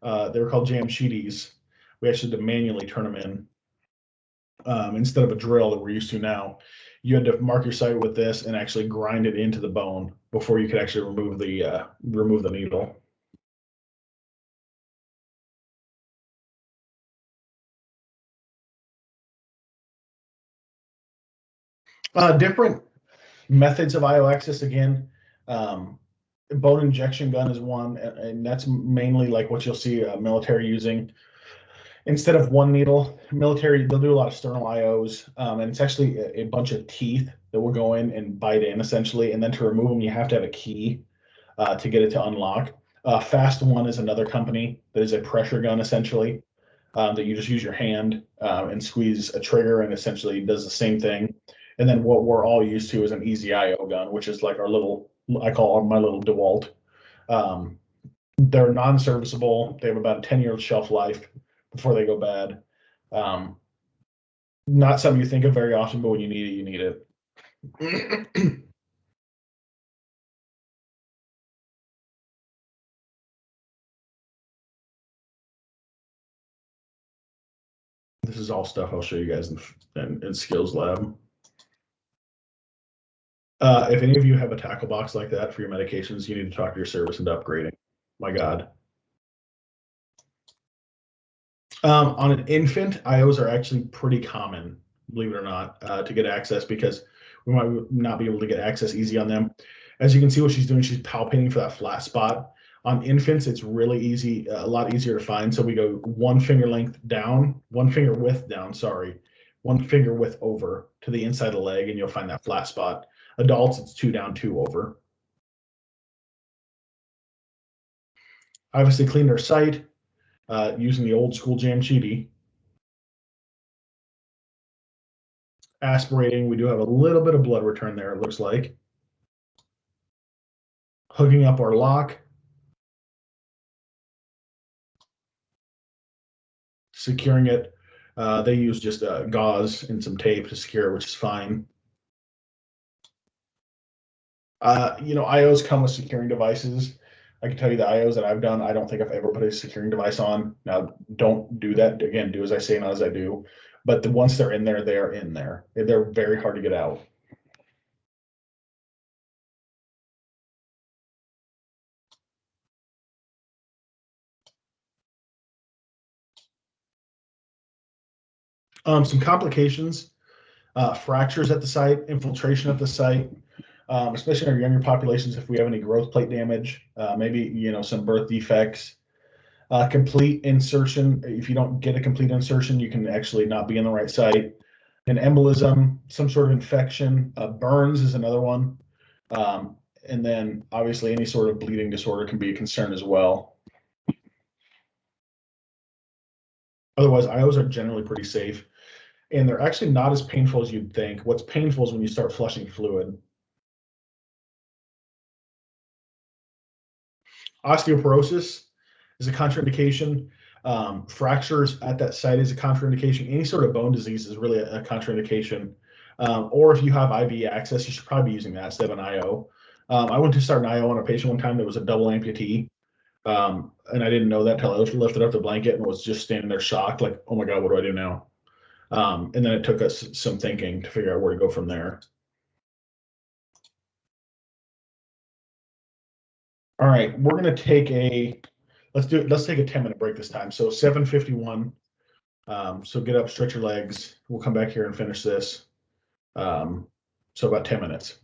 They were called Jamsheeties. We actually had to manually turn them in instead of a drill that we're used to now. You had to mark your site with this and actually grind it into the bone before you could actually remove the needle. Different methods of IO access again. Bone injection gun is one, and that's mainly like what you'll see military using. Instead of one needle, military, they'll do a lot of sternal IOs, and it's actually a bunch of teeth that will go in and bite in essentially, and then to remove them, you have to have a key to get it to unlock. Fast One is another company that is a pressure gun essentially, that you just use your hand and squeeze a trigger and essentially does the same thing. And then what we're all used to is an easy IO gun, which is like our little, I call my little DeWalt. They're non-serviceable. They have about a 10-year shelf life before they go bad. Not something you think of very often, but when you need it, you need it. This is all stuff I'll show you guys in Skills Lab. If any of you have a tackle box like that for your medications, you need to talk to your service into upgrading. My God. On an infant, IOs are actually pretty common, believe it or not, to get access because we might not be able to get access easy on them. As you can see what she's doing, she's palpating for that flat spot. On infants, it's really easy, a lot easier to find. So we go one finger width down, one finger width over to the inside of the leg, and you'll find that flat spot. Adults, it's 2 down, 2 over. Obviously cleaned our site using the old school Jamsheety. Aspirating, we do have a little bit of blood return there, it looks like. Hooking up our lock. Securing it. They use just gauze and some tape to secure it, which is fine. IOs come with securing devices. I can tell you the IOs that I've done, I don't think I've ever put a securing device on. Now, don't do that. Again, do as I say, not as I do. But once they're in there, they're in there. They're very hard to get out. Some complications, fractures at the site, infiltration at the site, especially in our younger populations if we have any growth plate damage, maybe some birth defects. Complete insertion, if you don't get a complete insertion, you can actually not be in the right site. an embolism, some sort of infection. Burns is another one. And then obviously any sort of bleeding disorder can be a concern as well. Otherwise, IOs are generally pretty safe, and they're actually not as painful as you'd think. What's painful is when you start flushing fluid. Osteoporosis is a contraindication. Fractures at that site is a contraindication. Any sort of bone disease is really a contraindication. Or if you have IV access, you should probably be using that instead of an IO. I went to start an IO on a patient one time that was a double amputee. And I didn't know that till I lifted up the blanket and was just standing there shocked, like, oh my God, what do I do now? And then it took us some thinking to figure out where to go from there. All right, we're gonna take let's take a 10-minute break this time. So 7:51. So get up, stretch your legs. We'll come back here and finish this. So about 10 minutes.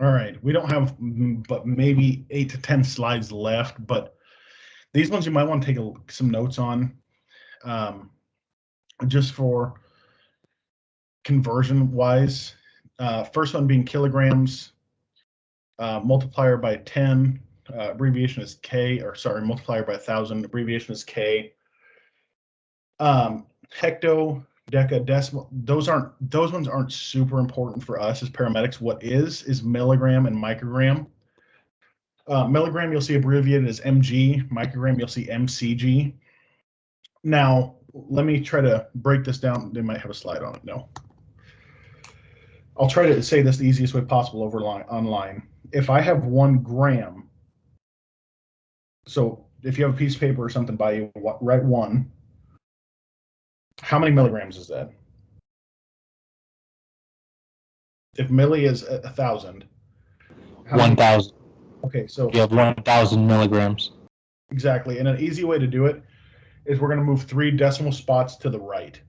All right, we don't have but maybe 8 to 10 slides left, but these ones you might want to take some notes on, just for conversion wise. First one being kilograms, multiplier by 10, abbreviation is K, or sorry, multiplier by 1,000, abbreviation is K. Hecto, deca, decimal, those ones aren't super important for us as paramedics. What is milligram and microgram. Milligram you'll see abbreviated as mg, microgram you'll see mcg. Now let me try to break this down. They might have a slide on it. No, I'll try to say this the easiest way possible online. If I have 1 gram, so if you have a piece of paper or something by you, write 1. How many milligrams is that? If milli is 1,000. 1,000. Okay, so You have 1,000 milligrams. exactly. And an easy way to do it is we're going to move 3 decimal spots to the right.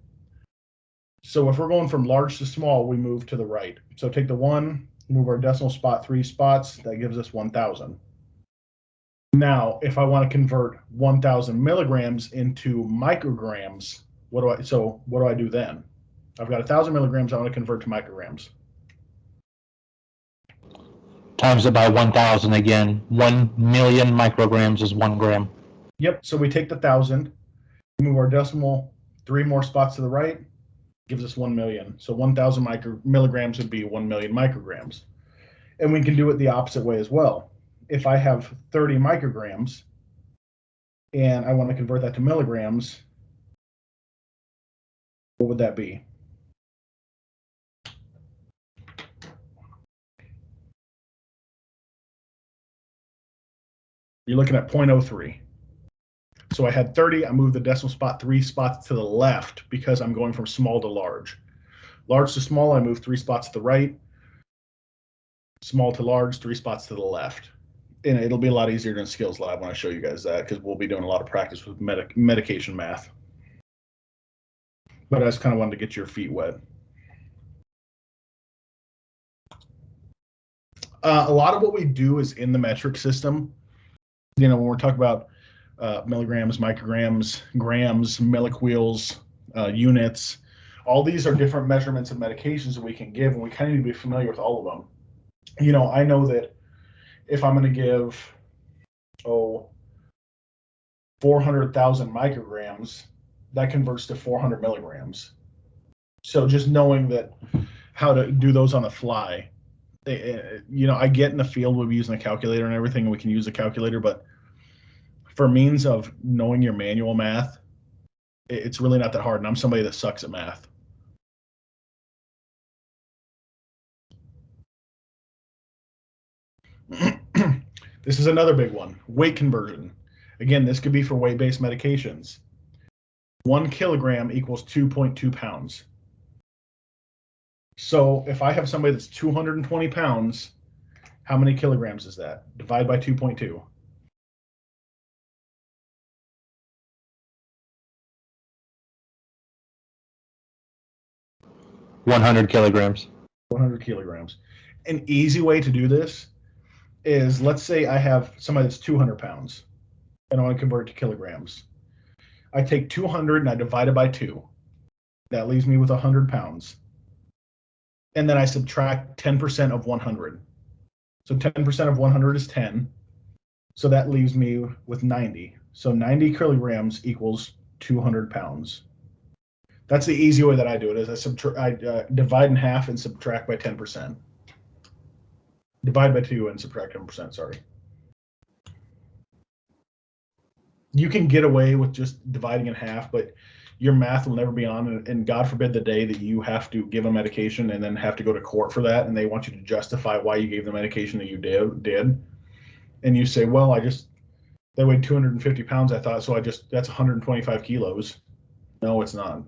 So if we're going from large to small, we move to the right. So take the 1, move our decimal spot 3 spots. That gives us 1,000. Now, if I want to convert 1,000 milligrams into micrograms, what do I do then? I've got 1,000 milligrams I want to convert to micrograms. Times it by 1,000 again. 1 million micrograms is 1 gram. Yep. So we take the 1,000, move our decimal 3 more spots to the right, gives us 1 million. So 1,000 milligrams would be 1 million micrograms. And we can do it the opposite way as well. If I have 30 micrograms and I want to convert that to milligrams, what would that be? You're looking at 0.03. So I had 30, I moved the decimal spot 3 spots to the left because I'm going from small to large. Large to small, I move 3 spots to the right. Small to large, 3 spots to the left. And it'll be a lot easier than Skills Lab when I show you guys that, because we'll be doing a lot of practice with medication math. But I just kind of wanted to get your feet wet. A lot of what we do is in the metric system. You know, when we're talking about milligrams, micrograms, grams, milliquels, units, all these are different measurements of medications that we can give, and we kind of need to be familiar with all of them. You know, I know that if I'm going to give, 400,000 micrograms, that converts to 400 milligrams. So just knowing that how to do those on the fly, you know, I get in the field we'll be using a calculator and everything, and we can use a calculator, but for means of knowing your manual math, it's really not that hard, and I'm somebody that sucks at math. This is another big one, weight conversion. Again, this could be for weight-based medications. 1 kilogram equals 2.2 pounds. So if I have somebody that's 220 pounds, how many kilograms is that? Divide by 2.2. $100 kilograms. 100 kilograms. An easy way to do this is, let's say I have somebody that's 200 pounds and I want to convert it to kilograms. I take 200 and I divide it by 2. That leaves me with 100 pounds. And then I subtract 10% of 100. So 10% of 100 is 10. So that leaves me with 90. So 90 kilograms equals 200 pounds. That's the easy way that I do it, is I divide in half and subtract by 10%. Divide by 2 and subtract 10%, sorry. You can get away with just dividing in half, but your math will never be on, and God forbid the day that you have to give a medication and then have to go to court for that, and they want you to justify why you gave the medication that you did. And you say, well, they weighed 250 pounds, I thought, so that's 125 kilos. No, it's not.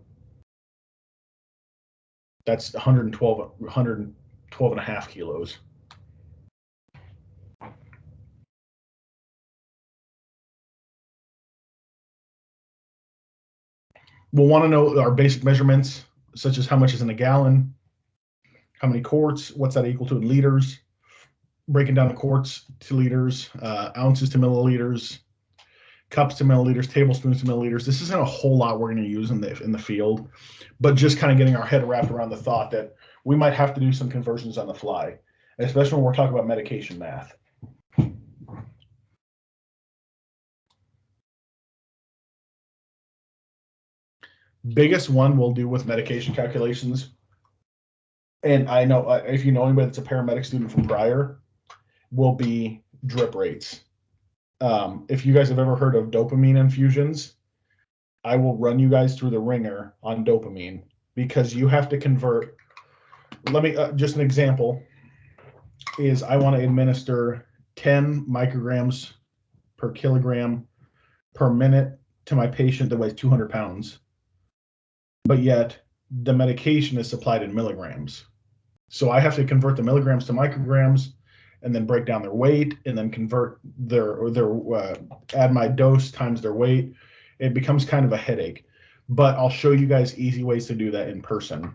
That's 112 and a half kilos. We'll want to know our basic measurements, such as how much is in a gallon, how many quarts, what's that equal to in liters. breaking down the quarts to liters, ounces to milliliters, cups to milliliters, tablespoons to milliliters. This isn't a whole lot we're going to use in the field, but just kind of getting our head wrapped around the thought that we might have to do some conversions on the fly, especially when we're talking about medication math. Biggest one we'll do with medication calculations, and I know if you know anybody that's a paramedic student from prior, will be drip rates. If you guys have ever heard of dopamine infusions, I will run you guys through the ringer on dopamine because you have to convert. Let me, just an example is I want to administer 10 micrograms per kilogram per minute to my patient that weighs 200 pounds. But yet the medication is supplied in milligrams. So I have to convert the milligrams to micrograms and then break down their weight and then convert add my dose times their weight. It becomes kind of a headache, but I'll show you guys easy ways to do that in person.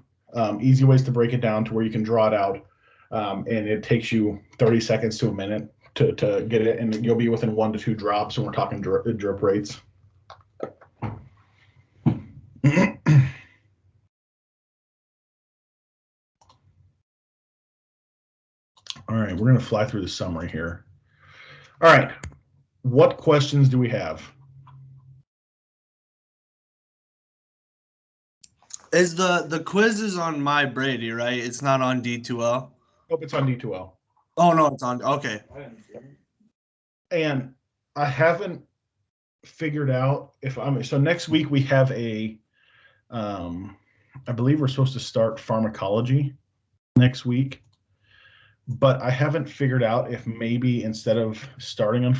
Easy ways to break it down to where you can draw it out. And it takes you 30 seconds to a minute to get it. And you'll be within 1 to 2 drops. And we're talking drip rates. All right, we're going to fly through the summary here. All right, what questions do we have? Is the quiz is on my Brady, right? It's not on D2L. Oh, it's on D2L. Oh no, it's on. Okay. And I haven't figured out if so next week we have a, I believe we're supposed to start pharmacology next week. But I haven't figured out if maybe instead of starting on